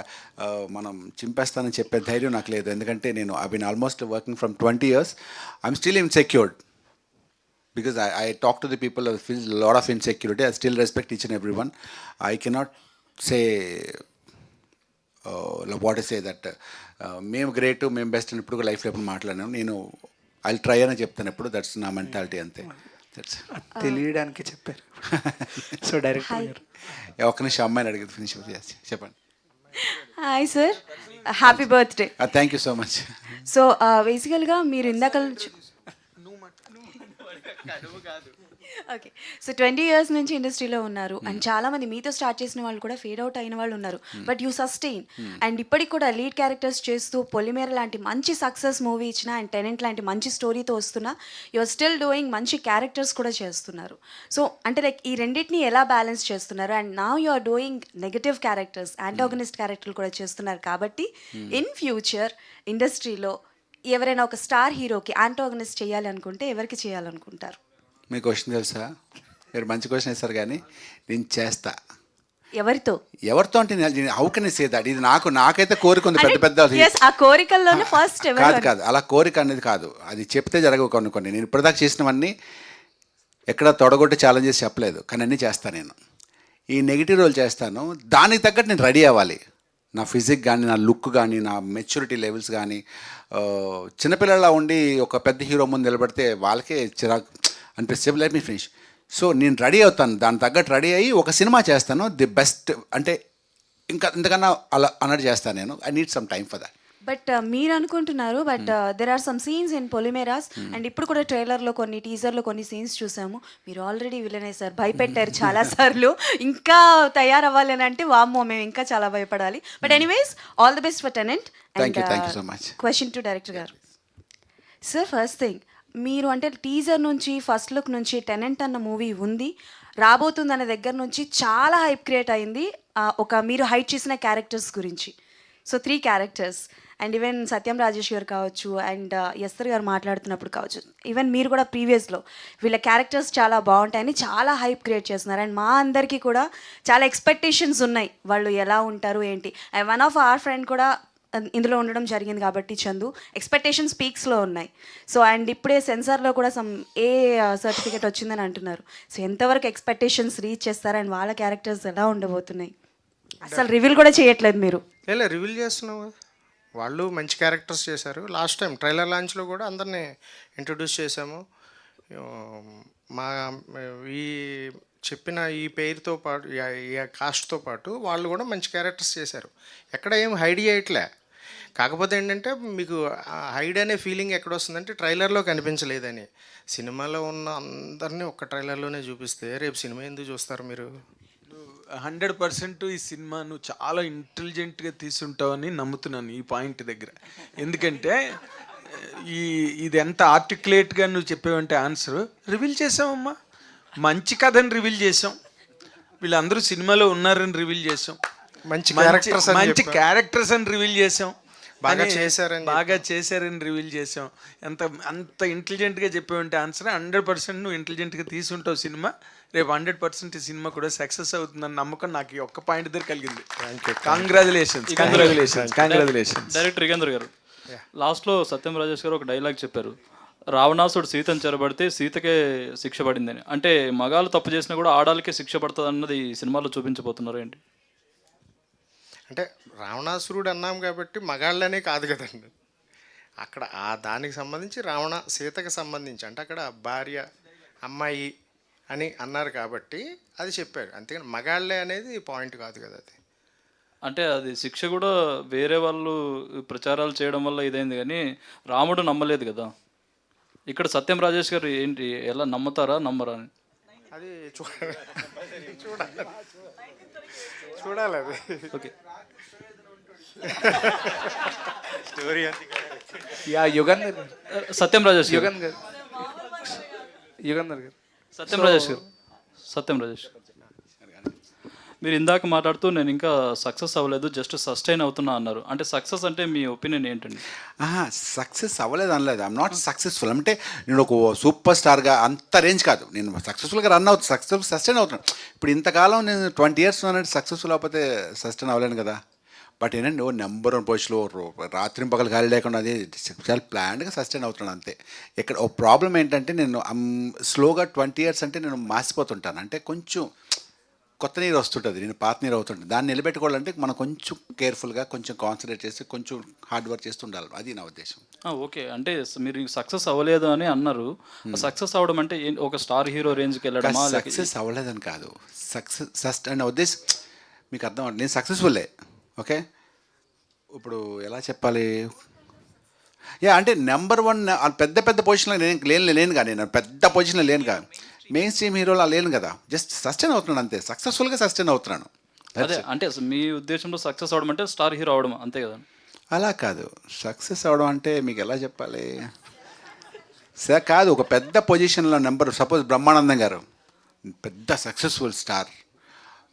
మనం చింపేస్తానని చెప్పే ధైర్యం నాకు లేదు. ఎందుకంటే నేను I been almost working from 20 years. I'm still insecured because I talk to the people who feel a lot of insecurity. I still respect each and everyone. I cannot say what to say that మేము great, మేము best అని ఇప్పుడు లైఫ్లో ఎప్పుడు మాట్లాడాను. నేను I try అని చెప్తాను ఎప్పుడు. దట్స్ నా మెంటాలిటీ అంతే. తెలియడానికి చెప్పారు. సో డైరెక్ట్ ఒక్క నిమిషం అమ్మాయిని అడిగి ఫినిష్ చెప్పండి. Hi sir, happy birthday. Thank you so much. So బేసికల్గా మీరు ఇందాక ఓకే, సో 20 years నుంచి ఇండస్ట్రీలో ఉన్నారు అండ్ చాలా మంది మీతో స్టార్ట్ చేసిన వాళ్ళు కూడా ఫేడ్ అవుట్ అయిన వాళ్ళు ఉన్నారు. బట్ యూ సస్టైన్ అండ్ ఇప్పటికి కూడా లీడ్ క్యారెక్టర్స్ చేస్తూ పొలిమేర లాంటి మంచి సక్సెస్ మూవీ ఇచ్చిన అండ్ టెనెంట్ లాంటి మంచి స్టోరీతో వస్తున్నా యూఆర్ స్టిల్ డూయింగ్ మంచి క్యారెక్టర్స్ కూడా చేస్తున్నారు. సో అంటే లైక్ ఈ రెండింటిని ఎలా బ్యాలెన్స్ చేస్తున్నారు? And now you are doing negative characters, antagonist క్యారెక్టర్లు కూడా చేస్తున్నారు. కాబట్టి ఇన్ ఫ్యూచర్ ఇండస్ట్రీలో ఎవరైనా ఒక స్టార్ హీరోకి యాంటాగనిస్ట్ చేయాలి అనుకుంటే ఎవరికి చేయాలనుకుంటారు? మీ క్వశ్చన్ తెలుసా? మీరు మంచి క్వశ్చన్ వేస్తారు, కానీ నేను చేస్తా. ఎవరితో అంటే how can I say that? ఇది నాకైతే కోరిక ఉంది, పెద్ద ఆ కోరికల్లోనే ఫస్ట్ కాదు అలా కోరిక అనేది కాదు, అది చెప్తే జరగవు కొన్ని. నేను ఇప్పటిదాకా చేసినవన్నీ ఎక్కడ తొడగొట్టి ఛాలెంజెస్ చెప్పలేదు, కానీ అన్నీ చేస్తాను. నేను ఈ నెగిటివ్ రోల్ చేస్తాను, దానికి తగ్గట్టు నేను రెడీ అవ్వాలి. నా ఫిజిక్ కానీ, నా లుక్ కానీ, నా మెచ్యూరిటీ లెవెల్స్ కానీ, చిన్నపిల్లలా ఉండి ఒక పెద్ద హీరో ముందు నిలబడితే వాళ్ళకే చిరాకు అనిపిస్తే లెట్ మీ ఫినిష్. సో నేను రెడీ అవుతాను, దాని తగ్గట్టు రెడీ అయ్యి ఒక సినిమా చేస్తాను, ది బెస్ట్. అంటే ఇంకా ఇంతకన్నా అలా అన్నట్టు చేస్తాను నేను. I need some time for that. But మీరు అనుకుంటున్నారు, but there are some scenes in Polimeras and ఇప్పుడు కూడా ట్రైలర్లో కొన్ని టీజర్లో కొన్ని సీన్స్ చూసాము. మీరు ఆల్రెడీ విలనే సార్, భయపెట్టారు చాలాసార్లు. ఇంకా తయారవ్వాలి అని అంటే వామ్మో మేము ఇంకా చాలా భయపడాలి. But anyways all the best for tenant. Thank you so much. Question to director గారు. సార్ ఫస్ట్ థింగ్, మీరు అంటే టీజర్ నుంచి ఫస్ట్ లుక్ నుంచి టెనెంట్ అన్న మూవీ ఉంది, రాబోతుంది అనే దగ్గర నుంచి చాలా హైప్ క్రియేట్ అయింది ఒక మీరు హైట్ చేసిన క్యారెక్టర్స్ గురించి. సో 3 క్యారెక్టర్స్ అండ్ ఈవెన్ సత్యం రాజేష్ గారు కావచ్చు అండ్ ఎస్తర్ గారు మాట్లాడుతున్నప్పుడు కావచ్చు, ఈవెన్ మీరు కూడా ప్రీవియస్లో వీళ్ళ క్యారెక్టర్స్ చాలా బాగుంటాయని చాలా హైప్ క్రియేట్ చేస్తున్నారు. అండ్ మా అందరికీ కూడా చాలా ఎక్స్పెక్టేషన్స్ ఉన్నాయి వాళ్ళు ఎలా ఉంటారు ఏంటి. And one of our friend కూడా ఇందులో ఉండడం జరిగింది కాబట్టి చందు, ఎక్స్పెక్టేషన్స్ పీక్స్లో ఉన్నాయి. సో అండ్ ఇప్పుడే సెన్సార్లో కూడా సమ్ ఏ సర్టిఫికేట్ వచ్చిందని అంటున్నారు. సో ఎంతవరకు ఎక్స్పెక్టేషన్స్ రీచ్ చేస్తారు అండ్ వాళ్ళ క్యారెక్టర్స్ ఎలా ఉండబోతున్నాయి? అసలు రివీల్ కూడా చేయట్లేదు మీరు. రివీల్ చేస్తున్నావు కదా, వాళ్ళు మంచి క్యారెక్టర్స్ చేశారు. లాస్ట్ టైం ట్రైలర్ లాంచ్లో కూడా అందరినీ ఇంట్రొడ్యూస్ చేశాము. మా ఈ చెప్పిన ఈ పేరుతో పాటు ఈ కాస్ట్తో పాటు వాళ్ళు కూడా మంచి క్యారెక్టర్స్ చేశారు. ఎక్కడ ఏం హైడ్ చేయట్లే. కాకపోతే ఏంటంటే మీకు హైడ్ అనే ఫీలింగ్ ఎక్కడ వస్తుందంటే ట్రైలర్లో కనిపించలేదని. సినిమాలో ఉన్న అందరినీ ఒక్క ట్రైలర్లోనే చూపిస్తే రేపు సినిమా ఎందుకు చూస్తారు మీరు? 100% ఈ సినిమా నువ్వు చాలా ఇంటెలిజెంట్గా తీసుంటావని నమ్ముతున్నాను ఈ పాయింట్ దగ్గర. ఎందుకంటే ఇది ఎంత ఆర్టికులేట్గా నువ్వు చెప్పావంటే ఆన్సర్ రివీల్ చేసావమ్మా. మంచి కథని రివీల్ చేసాం, వీళ్ళందరూ సినిమాలో ఉన్నారని రివీల్ చేసాం, మంచి క్యారెక్టర్స్ అని రివీల్ చేసాం, బాగా చేశారని రివీల్ చేసాం. అంత ఇంటెలిజెంట్గా చెప్పావంటే ఆన్సర్ 100% నువ్వు ఇంటెలిజెంట్గా తీసుంటావు సినిమా. రేపు 100% ఈ సినిమా కూడా సక్సెస్ అవుతుందని నమ్మకం నాకు ఈ ఒక్క పాయింట్ దగ్గర కలిగింది. కంగ్రాచులేషన్స్. డైరెక్టర్ యుగేంద్ర గారు, లాస్ట్లో సత్యం రాజేష్ గారు ఒక డైలాగ్ చెప్పారు, రావణాసుడు సీతను చెరబడితే సీతకే శిక్ష పడిందని. అంటే మగాళ్ళు తప్పు చేసినా కూడా ఆడాలకే శిక్ష పడుతుంది అన్నది ఈ సినిమాలో చూపించబోతున్నారు ఏంటి? అంటే రావణాసురుడు అన్నాం కాబట్టి మగాళ్ళనే కాదు కదండి, అక్కడ దానికి సంబంధించి సీతకు సంబంధించి అంటే అక్కడ భార్య అమ్మాయి అని అన్నారు కాబట్టి అది చెప్పారు. అంతేగాని మగాళ్ళే అనేది పాయింట్ కాదు కదా అది. అంటే అది శిక్ష కూడా వేరే వాళ్ళు ప్రచారాలు చేయడం వల్ల ఇదైంది, కానీ రాముడు నమ్మలేదు కదా. ఇక్కడ సత్యం రాజేష్ గారు ఏంటి, ఎలా నమ్ముతారా నమ్మరా అని అది చూడాలి అది. ఓకే, స్టోరీ సత్యం రాజేష్ గారు, సత్యం రాజేష్ గారు, మీరు ఇందాక మాట్లాడుతూ నేను ఇంకా సక్సెస్ అవ్వలేదు, జస్ట్ సస్టైన్ అవుతున్నా అన్నారు. అంటే సక్సెస్ అంటే మీ ఒపీనియన్ ఏంటండి? సక్సెస్ అవ్వలేదు అనలేదు, ఐఎమ్ నాట్ సక్సెస్ఫుల్. అంటే నేను ఒక సూపర్ స్టార్గా అంత రేంజ్ కాదు, నేను సక్సెస్ఫుల్గా రన్ అవుతాను, సస్టైన్ అవుతున్నాను. ఇప్పుడు ఇంతకాలం నేను 20 years ఉన్నానంటే సక్సెస్ఫుల్ అవ్వకపోతే సస్టైన్ అవ్వలేను కదా. బట్ ఏంటంటే నెంబర్ 1 పొజిషన్లో రాత్రి పగలు ఖాళీ లేకుండా అది చాలా ప్లాన్డ్గా సస్టైన్ అవుతున్నాను అంతే. ఇక్కడ ఒక ప్రాబ్లం ఏంటంటే నేను స్లోగా 20 years అంటే నేను మాసిపోతుంటాను. అంటే కొంచెం కొత్త నీరు వస్తుంటుంది, నేను పాత నీరు అవుతుంటుంది. దాన్ని నిలబెట్టుకోవాలంటే మనం కొంచెం కేర్ఫుల్గా, కొంచెం కాన్సన్ట్రేట్ చేసి, కొంచెం హార్డ్ వర్క్ చేస్తూ ఉండాలి. అది నా ఉద్దేశం. ఓకే, అంటే మీరు సక్సెస్ అవ్వలేదు అని అన్నారు. సక్సెస్ అవ్వడం అంటే ఒక స్టార్ హీరో రేంజ్కి వెళ్ళడమా? సక్సెస్ అవ్వలేదని కాదు, సక్సెస్ అని ఉద్దేశం మీకు అర్థం అవ్వండి. నేను సక్సెస్ఫుల్లే, ఓకే. ఇప్పుడు ఎలా చెప్పాలి, అంటే నెంబర్ 1 పెద్ద పొజిషన్లో లేను కానీ, నేను పెద్ద పొజిషన్లో లేను కానీ, మెయిన్ స్ట్రీమ్ హీరోలా లేను కదా. జస్ట్ సస్టైన్ అవుతున్నాను అంతే, సక్సెస్ఫుల్గా సస్టైన్ అవుతున్నాను. అదే అంటే మీ ఉద్దేశంలో సక్సెస్ అవడం అంటే స్టార్ హీరో అవడం అంతే కదా? అలా కాదు, సక్సెస్ అవడం అంటే మీకు ఎలా చెప్పాలి సార్, కాదు ఒక పెద్ద పొజిషన్లో సపోజ్ బ్రహ్మానందం గారు పెద్ద సక్సెస్ఫుల్ స్టార్,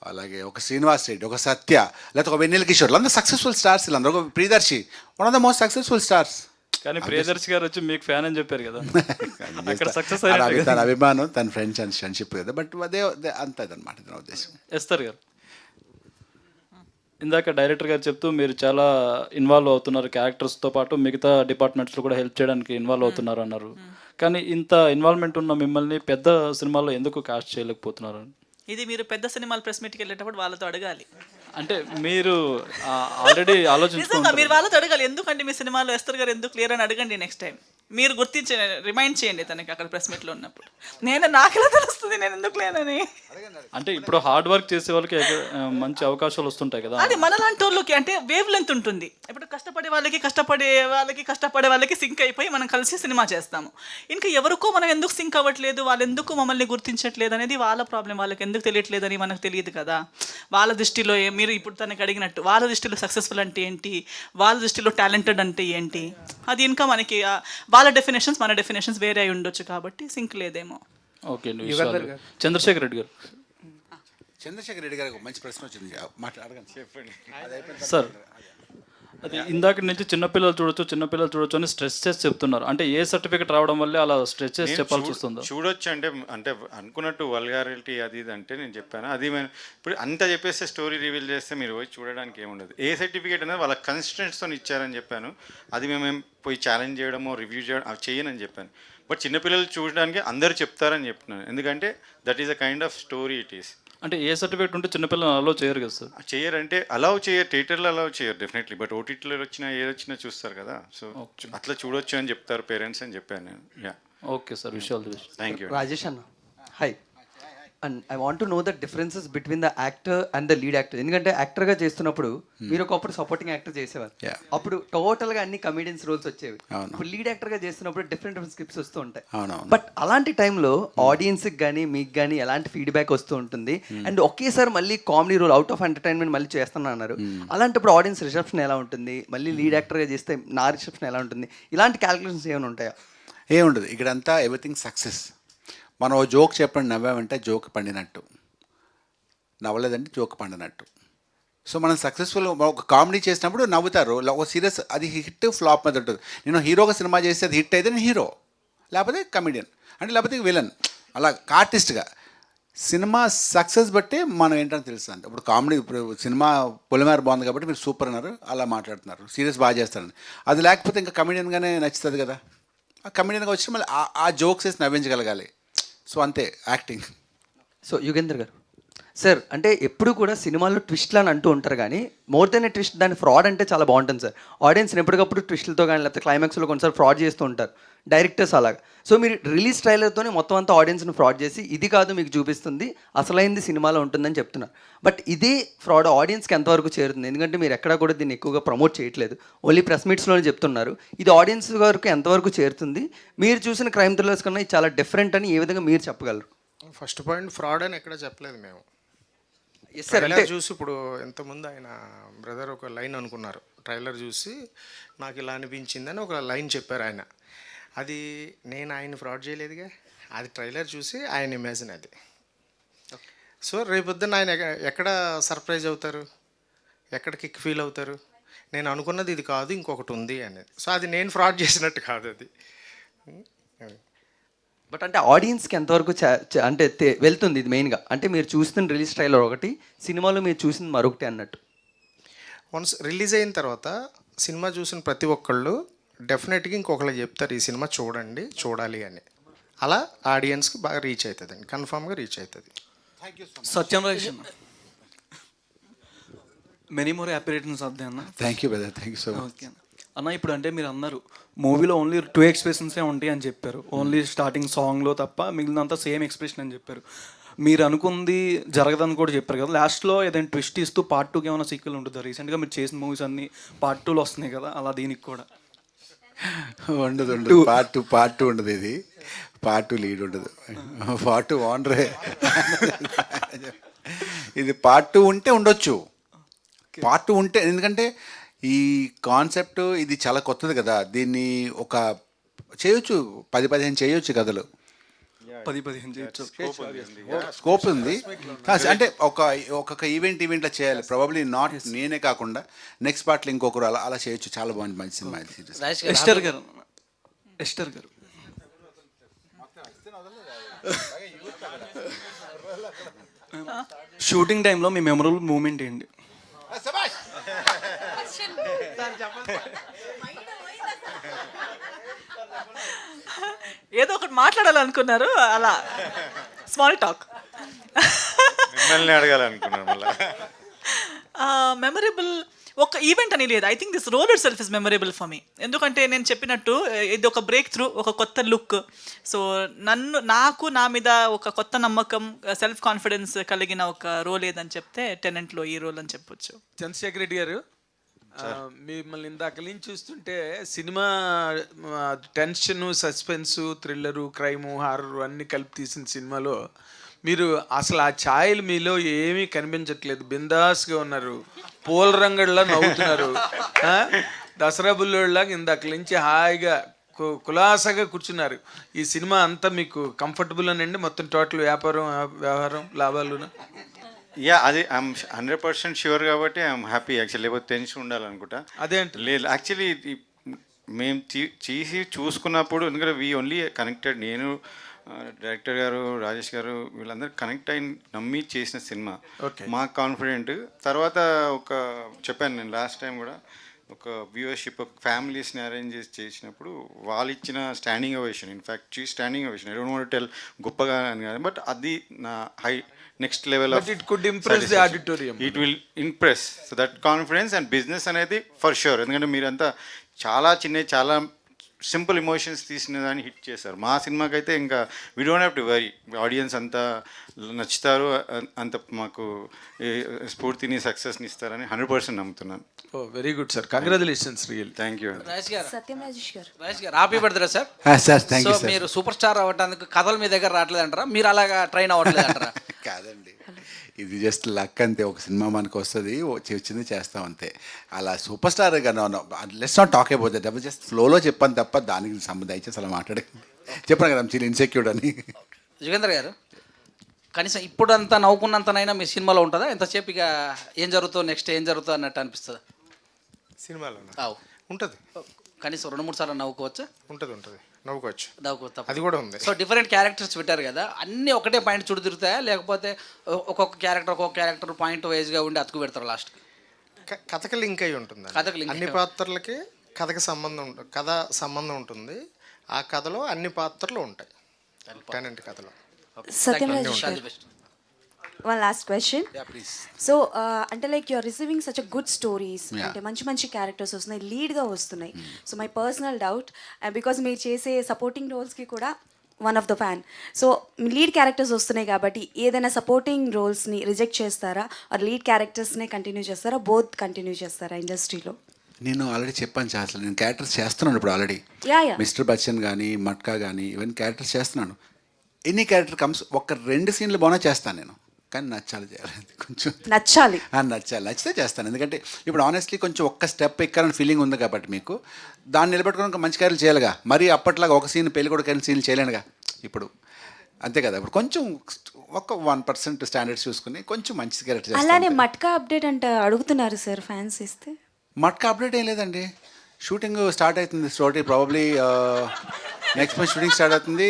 అలాగే ఒక శ్రీనివాస్ రెడ్డి, ఒక సత్య, లేకపోతే ఒక వెన్నెల కిషోర్, అందరూ సక్సెస్ఫుల్ స్టార్స్. వీళ్ళందరూ ఒక Priyadarshi, one of the most successful stars. కానీ ప్రియదర్శి గారు వచ్చి మీకు ఫ్యాన్ అని చెప్పారు కదా, అక్కడ సక్సెస్ తన అభిమానం, తన ఫ్రెండ్స్ అండ్ ఫ్రెండ్షిప్ కదా. బట్ అదే అంతదన్నమాట నా ఉద్దేశం. ఎస్తర్ గారు, ఇందాక డైరెక్టర్ గారు చెప్తూ మీరు చాలా ఇన్వాల్వ్ అవుతున్నారు క్యారెక్టర్స్తో పాటు, మిగతా డిపార్ట్మెంట్స్లో కూడా హెల్ప్ చేయడానికి ఇన్వాల్వ్ అవుతున్నారు అన్నారు. కానీ ఇంత ఇన్వాల్వ్మెంట్ ఉన్న మిమ్మల్ని పెద్ద సినిమాల్లో ఎందుకు కాస్ట్ చేయలేకపోతున్నారు? ఇది మీరు పెద్ద సినిమాలు ప్రెస్ మీట్కి వెళ్ళేటప్పుడు వాళ్ళతో అడగాలి. అంటే మీరు ఆల్రెడీ నిజంగా ఆలోచించుకుంటారు. మీరు వాళ్ళతో అడగాలి, ఎందుకంటే మీ సినిమాలో ఎస్తర్ గారు ఎందుకు లేరు అని అడగండి నెక్స్ట్ టైం. మీరు గుర్తించే రిమైండ్ చేయండి తనకి అక్కడ ప్రెస్ మీట్లో ఉన్నప్పుడు. నాకెలా తెలుస్తుంది నేను ఎందుకు లేనని. అంటే ఇప్పుడు హార్డ్ వర్క్ చేసే వాళ్ళకి మంచి అవకాశాలు వస్తుంటాయి కదా. అది మనలాంటి వాళ్ళకి అంటే వేవ్ లెంత్ ఉంటుంది. ఇప్పుడు కష్టపడే వాళ్ళకి సింక్ అయిపోయి మనం కలిసి సినిమా చేస్తాము. ఇంకా ఎవరికో మనం ఎందుకు సింక్ అవ్వట్లేదు, వాళ్ళు ఎందుకు మమ్మల్ని గుర్తించట్లేదు అనేది వాళ్ళ ప్రాబ్లం. వాళ్ళకి ఎందుకు తెలియట్లేదని మనకు తెలియదు కదా. వాళ్ళ దృష్టిలో మీరు ఇప్పుడు తనకి అడిగినట్టు వాళ్ళ దృష్టిలో సక్సెస్ఫుల్ అంటే ఏంటి, వాళ్ళ దృష్టిలో టాలెంటెడ్ అంటే ఏంటి, అది ఇంకా మనకి వాళ్ళ డెఫినేషన్స్ మన డెఫినేషన్స్ వేరే అయి ఉండొచ్చు కాబట్టి సింక్ లేదేమో. ఓకే అండి. చంద్రశేఖర్ రెడ్డి గారు. చంద్రశేఖర్ రెడ్డి గారికి మంచి ప్రశ్న వచ్చింది, అడగండి. చెప్పండి సార్, అది ఇందాక నుంచి చిన్నపిల్లలు చూడొచ్చు అని స్ట్రెస్ చేసి చెప్తున్నారు. అంటే ఏ సర్టిఫికేట్ రావడం వల్లే అలా స్ట్రెస్ చేసి చెప్పాల్సి వస్తుందో? చూడొచ్చు అంటే అనుకున్నట్టు వల్గారిటీ అది ఇది అంటే నేను చెప్పాను. అది ఇప్పుడు అంతా చెప్పేస్తే స్టోరీ రివీల్ చేస్తే మీరు పోయి చూడడానికి ఏముండదు. ఏ సర్టిఫికేట్ అనేది వాళ్ళ కన్స్టెంట్స్తో ఇచ్చారని చెప్పాను. అది మేము పోయి ఛాలెంజ్ చేయడమో రివ్యూ చేయడం అవి చేయనని చెప్పాను. బట్ చిన్నపిల్లలు చూడడానికి అందరూ చెప్తారని చెప్తున్నాను, ఎందుకంటే that is a kind of story it is. అంటే ఏ సర్టిఫికేట్ ఉంటే చిన్నపిల్లలు అలో చేయరు కదా సార్? చేయరంటే థియేటర్లో అలౌ చేయరు డెఫినెట్లీ, బట్ ఓటీటీలో వచ్చినా ఏదొచ్చినా చూస్తారు కదా. సో అట్లా చూడొచ్చు అని చెప్తారు పేరెంట్స్ అని చెప్పాను నేను. యా, ఓకే సార్, విషయాలు తెలుసు. Thank you. రాజేష్ అన్న, hi. And I want to know the differences between the actor and the lead actor. ఎందుకంటే యాక్టర్గా చేస్తున్నప్పుడు మీరు ఒకప్పుడు సపోర్టింగ్ యాక్టర్ చేసేవారు, అప్పుడు టోటల్గా అన్ని కమెడియన్స్ రోల్స్ వచ్చేవి. ఇప్పుడు లీడ్ యాక్టర్గా చేస్తున్నప్పుడు డిఫరెంట్ స్క్రిప్ట్స్ వస్తూ ఉంటాయి. బట్ అలాంటి టైంలో ఆడియన్స్కి కానీ మీకు కానీ ఎలాంటి ఫీడ్బ్యాక్ వస్తూ ఉంటుంది? అండ్ ఒకేసారి మళ్ళీ comedy roll out of entertainment మళ్ళీ చేస్తున్నా అన్నారు. అలాంటిప్పుడు ఆడియన్స్ రిసెప్షన్ ఎలా ఉంటుంది? మళ్ళీ లీడ్ యాక్టర్గా చేస్తే నా రిసెప్షన్ ఎలా ఉంటుంది? ఇలాంటి క్యాలిక్యులేషన్స్ ఏమైనా ఉంటాయా? ఏముండదు, ఇక్కడంతా ఎవ్రీథింగ్ సక్సెస్. మనం ఓ జోక్ చెప్పండి, నవ్వామంటే జోక్ పండినట్టు, నవ్వలేదంటే జోక్ పండినట్టు. సో మనం సక్సెస్ఫుల్ ఒక కామెడీ చేసినప్పుడు నవ్వుతారు, ఒక సీరియస్ అది హిట్ ఫ్లాప్ మీద ఉంటుంది. నేను హీరోగా సినిమా చేస్తే అది హిట్ అయితే నేను హీరో, లేకపోతే కమెడియన్ అంటే లేకపోతే విలన్, అలా ఆర్టిస్ట్గా. సినిమా సక్సెస్ బట్టి మనం ఏంటని తెలుస్తుంది. ఇప్పుడు కామెడీ, ఇప్పుడు సినిమా పొలిమేర బాగుంది కాబట్టి మీరు సూపర్ అన్నారు, అలా మాట్లాడుతున్నారు, సీరియస్ బాగా చేస్తారని. అది లేకపోతే ఇంకా కమెడియన్గానే నచ్చుతుంది కదా. ఆ కమెడియన్గా వచ్చి మళ్ళీ ఆ జోక్స్ వేసి నవ్వించగలగాలి. సో అంతే యాక్టింగ్. సో యుగేంద్ర గారు సార్, అంటే ఎప్పుడు కూడా సినిమాల్లో ట్విస్ట్లు అని అంటూ ఉంటారు, కానీ మోర్ దెన్ ఏ ట్విస్ట్ దాని ఫ్రాడ్ అంటే చాలా బాగుంటుంది సార్. ఆడియన్స్ని ఎప్పటికప్పుడు ట్విస్టులతో కానీ లేకపోతే క్లైమాక్స్లో కొన్నిసార్లు ఫ్రాడ్ చేస్తూ ఉంటారు డైరెక్టర్స్ అలాగా. సో మీరు రిలీజ్ ట్రైలర్తోనే మొత్తం అంతా ఆడియన్స్ని ఫ్రాడ్ చేసి ఇది కాదు మీకు చూపిస్తుంది, అసలైంది సినిమాలో ఉంటుందని చెప్తున్నారు. బట్ ఇదే ఫ్రాడ్ ఆడియన్స్కి ఎంతవరకు చేరుతుంది? ఎందుకంటే మీరు ఎక్కడా కూడా దీన్ని ఎక్కువగా ప్రమోట్ చేయట్లేదు, ఓన్లీ ప్రెస్ మీట్స్లోనే చెప్తున్నారు. ఇది ఆడియన్స్ వరకు ఎంతవరకు చేరుతుంది? మీరు చూసిన క్రైమ్ థ్రిల్లర్స్ కన్నా ఇది చాలా డిఫరెంట్ అని ఏ విధంగా మీరు చెప్పగలరు? ఫస్ట్ పాయింట్, ఫ్రాడ్ అని ఎక్కడ చెప్పలేదు మేము. ట్రైలర్ చూసి ఇప్పుడు ఎంతమంది ఆయన బ్రదర్ ఒక లైన్ అనుకున్నారు, ట్రైలర్ చూసి నాకు ఇలా అనిపించిందని ఒక లైన్ చెప్పారు ఆయన. అది నేను ఆయన ఫ్రాడ్ చేయలేదుగా, అది ట్రైలర్ చూసి ఆయన ఇమేజిన్ అది. సో రేపొద్దున ఆయన ఎక్కడ సర్ప్రైజ్ అవుతారు, ఎక్కడ కిక్ ఫీల్ అవుతారు, నేను అనుకున్నది ఇది కాదు ఇంకొకటి ఉంది అనేది. సో అది నేను ఫ్రాడ్ చేసినట్టు కాదు అది. బట్ అంటే ఆడియన్స్కి ఎంతవరకు అంటే వెళ్తుంది ఇది మెయిన్గా? అంటే మీరు చూస్తున్న రిలీజ్ ట్రైలర్ ఒకటి, సినిమాలో మీరు చూసింది మరొకటి అన్నట్టు. వన్స్ రిలీజ్ అయిన తర్వాత సినిమా చూసిన ప్రతి ఒక్కళ్ళు డెఫినెట్గా ఇంకొకళ్ళు చెప్తారు ఈ సినిమా చూడండి, చూడాలి అని. అలా ఆడియన్స్కి బాగా రీచ్ అవుతుంది అండి, కన్ఫామ్గా రీచ్ అవుతుంది. సత్యం రాజేష్ అన్న, many more happy returns of the అన్న. Thank you brother, thank you so much. Okay అన్న, ఇప్పుడు అంటే మీరు అన్నారు మూవీలో ఓన్లీ 2 ఎక్స్ప్రెషన్సే ఉంటాయి అని చెప్పారు, ఓన్లీ స్టార్టింగ్ సాంగ్లో తప్ప మిగిలినంతా సేమ్ ఎక్స్ప్రెషన్ అని చెప్పారు. మీరు అనుకుంది జరగదని కూడా చెప్పారు కదా. లాస్ట్లో ఏదైనా ట్విస్ట్ ఇస్తూ పార్ట్ 2కి ఏమైనా సీక్వెల్ ఉంటుందా? రీసెంట్గా మీరు చేసిన మూవీస్ అన్ని పార్ట్ 2లో వస్తున్నాయి కదా, అలా దీనికి కూడా ఉండదు. పార్ట్ టూ ఉండదు, ఇది పార్ట్ 2 లీడ్ ఉండదు, పార్ట్ 2 ఓనరే. ఇది పార్ట్ 2 ఉంటే ఉండొచ్చు, పార్ట్ 2 ఉంటే, ఎందుకంటే ఈ కాన్సెప్ట్ ఇది చాలా కొత్తది కదా, దీన్ని ఒక చేయొచ్చు 10-15 చేయొచ్చు కథలు, 10-15 చేయొచ్చు, స్కోప్ ఉంది. అంటే ఒక్కొక్క ఈవెంట్లో చేయాలి, ప్రాబబ్లీ నాట్ నేనే కాకుండా నెక్స్ట్ పార్ట్లో ఇంకొకరు, అలా చేయొచ్చు. చాలా బాగుంది, మంచి సినిమా. ఎస్టర్ గారు షూటింగ్ టైంలో మీ మెమరబుల్ మూమెంట్ ఏంటి? ఏదో ఒకటి మాట్లాడాలనుకున్నారు, అలా స్మాల్ టాక్. మిమ్మల్ని అడగాలనుకున్నాను మళ్ళీ. మెమరబుల్ ఒక ఈవెంట్ అని లేదు. I think this role itself is memorable for me. ఎందుకంటే నేను చెప్పినట్టు ఇది ఒక బ్రేక్ త్రూ, ఒక కొత్త లుక్. సో నాకు నా మీద ఒక కొత్త నమ్మకం, సెల్ఫ్ కాన్ఫిడెన్స్ కలిగిన ఒక రోల్ ఏదని చెప్తే టెనెంట్లో ఈ రోల్ అని చెప్పొచ్చు. చంద్రశేఖర్ రెడ్డి గారు, మిమ్మల్ని ఇందాక నుంచి చూస్తుంటే cinema tension, suspense, thriller, crime, horror అన్నీ కలిపి తీసిన సినిమాలో మీరు అసలు ఆ ఛాయలు మీలో ఏమీ కనిపించట్లేదు. బిందాస్గా ఉన్నారు, పూల రంగడిలా నవ్వుతున్నారు, దసరా బుల్లోళ్ళలాగా ఇందాక నుంచి హాయిగా కులాసగా కూర్చున్నారు. ఈ సినిమా అంతా మీకు కంఫర్టబుల్ అనండి? మొత్తం టోటల్ వ్యవహారం లాభాలునా? యా, అది ఐఎమ్ 100% ష్యూర్ కాబట్టి ఐఎమ్ హ్యాపీ యాక్చువల్లీ. లేకపోతే టెన్షన్ ఉండాలనుకుంటా. అదేంటి లేదు, యాక్చువల్లీ మేము చేసి చూసుకున్నప్పుడు, ఎందుకంటే వీ ఓన్లీ కనెక్టెడ్, నేను డైరెక్టర్ గారు, రాజేష్ గారు, వీళ్ళందరూ కనెక్ట్ అయిన నమ్మి చేసిన సినిమా. మాకు కాన్ఫిడెంట్. తర్వాత ఒక చెప్పాను నేను లాస్ట్ టైం కూడా, ఒక వ్యూవర్షిప్ ఫ్యామిలీస్ని అరేంజ్ చేసినప్పుడు వాళ్ళు ఇచ్చిన standing ovation, in fact standing ovation, I don't want to tell గొప్పగా అని కాదు, బట్ అది నా high next level of it could impress the auditorium. It will impress. So that confidence and business అనేది ఫర్ షూర్. ఎందుకంటే మీరంతా చాలా చాలా సింపుల్ ఎమోషన్స్ తీసిన దాన్ని హిట్ చేశారు. మా సినిమాకి అయితే ఇంకా we don't have to worry, audience అంతా నచ్చుతారు, అంత మాకు స్ఫూర్తిని, సక్సెస్ని ఇస్తారని 100% నమ్ముతున్నాను. Oh very good sir, congratulations real. Thank you. Rajesh గారు, సత్యం రాజేష్ గారు, రాజేష్ గారు happy birthday sir. Sir thank so you sir. మీరు సూపర్ స్టార్ అవ్వడానికి కథలు మీ దగ్గర రావట్లేదంటారా? మీరు అలాగా ట్రైన్ అవ్వట్లేదంటారా? కాదండి, ఇది జస్ట్ లక్ అంతే. ఒక సినిమా మనకు వస్తుంది, వచ్చింది చేస్తాం అంతే. అలా సూపర్ స్టార్గా let's not talk about that. Just ఫ్లోలో చెప్పాను తప్ప దానికి సంబంధం దయచేసి అలా మాట్లాడకండి. చెప్పాను కదా చిన్న ఇన్సెక్యూర్డ్ అని. యుగేంద్ర గారు, కనీసం ఇప్పుడంతా నవ్వుకున్నంతనైనా మీ సినిమాలో ఉంటుందా? ఎంతసేపు ఇక ఏం జరుగుతుందో, నెక్స్ట్ ఏం జరుగుతుందో అన్నట్టు అనిపిస్తుందా సినిమాలో? ఉంటుంది. కనీసం 2-3 సార్లు నవ్వుకోవచ్చా? ఉంటుంది, నవ్వుకోవచ్చు. నవ్వుకోవచ్చు, అది కూడా ఉంది. సో డిఫరెంట్ క్యారెక్టర్స్ పెట్టారు కదా, అన్నీ ఒకటే పాయింట్ చుట్టూ తిరుగుతాయా, లేకపోతే ఒక్కొక్క క్యారెక్టర్ పాయింట్ వైజ్గా ఉండి అతుకు పెడతారు లాస్ట్కి? కథకి లింక్ అయి ఉంటుంది. అన్ని పాత్రలకి కథకి కథ సంబంధం ఉంటుంది. ఆ కథలో అన్ని పాత్రలు ఉంటాయి టెనెంట్ కథలో. సత్యం రాజేష్ గారు, వన్ లాస్ట్ క్వశ్చన్. సో అంటే like you're receiving such a good stories, అంటే మంచి క్యారెక్టర్స్ వస్తున్నాయి, లీడ్గా వస్తున్నాయి. So my personal doubt, because మీరు చేసే సపోర్టింగ్ రోల్స్కి కూడా one of the fan. So lead characters వస్తున్నాయి కాబట్టి ఏదైనా సపోర్టింగ్ రోల్స్ని రిజెక్ట్ చేస్తారా, ఆర్ లీడ్ క్యారెక్టర్స్నే కంటిన్యూ చేస్తారా, బోత్ కంటిన్యూ చేస్తారా ఇండస్ట్రీలో? నేను ఆల్రెడీ చెప్పాను చాలా, అసలు నేను క్యారెక్టర్స్ చేస్తున్నాను ఇప్పుడు ఆల్రెడీ. మిస్టర్ బచ్చన్ కానీ, మట్కా కానీ, ఈవెన్ క్యారెక్టర్స్ చేస్తున్నాను. ఎనీ క్యారెక్టర్ కమ్స్, ఒక 2 సీన్లు బాగా చేస్తాను నేను, కానీ నచ్చాలి చేయాలి, కొంచెం నచ్చాలి, నచ్చితే చేస్తాను. ఎందుకంటే ఇప్పుడు ఆనెస్ట్లీ కొంచెం ఒక్క స్టెప్ ఎక్కాలని ఫీలింగ్ ఉంది కాబట్టి మీకు దాన్ని నిలబెట్టుకుని మంచి క్యారెక్టర్ చేయాలిగా. మరి అప్పట్లాగా ఒక సీన్ పెళ్లి కూడా సీన్లు చేయలేనుగా ఇప్పుడు, అంతే కదా. ఇప్పుడు కొంచెం ఒక 1% స్టాండర్డ్స్ చూసుకుని కొంచెం మంచి క్యారెక్టర్. అలానే మట్కా అప్డేట్ అంటే అడుగుతున్నారు సార్ ఫ్యాన్స్, ఇస్తే? మట్కా అప్డేట్ ఏం లేదండి, షూటింగ్ స్టార్ట్ అవుతుంది. Story probably next month shooting start అవుతుంది.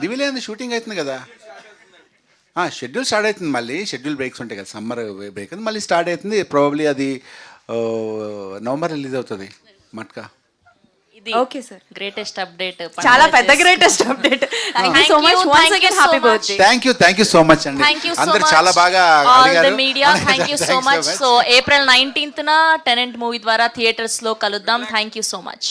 రివీల్ అయింది, షూటింగ్ అవుతుంది కదా. షెడ్యూల్ స్టార్ట్ అవుతుంది, మళ్ళీ షెడ్యూల్ బ్రేక్స్ ఉంటాయి కదా, సమ్మర్ బ్రేక్ అది మళ్ళీ స్టార్ట్ అవుతుంది. ప్రాబబ్లీ అది నవంబర్ రిలీజ్ అవుతుంది matka. Okay sir, greatest update, చాలా పెద్ద greatest update. Thank you so much, once again happy birthday. Thank you so much అండి, అందరు చాలా బాగా అడిగారు. Media thank you so much. So April 19th tenant movie ద్వారా థియేటర్స్ లో కలుద్దాం. Thank you so much.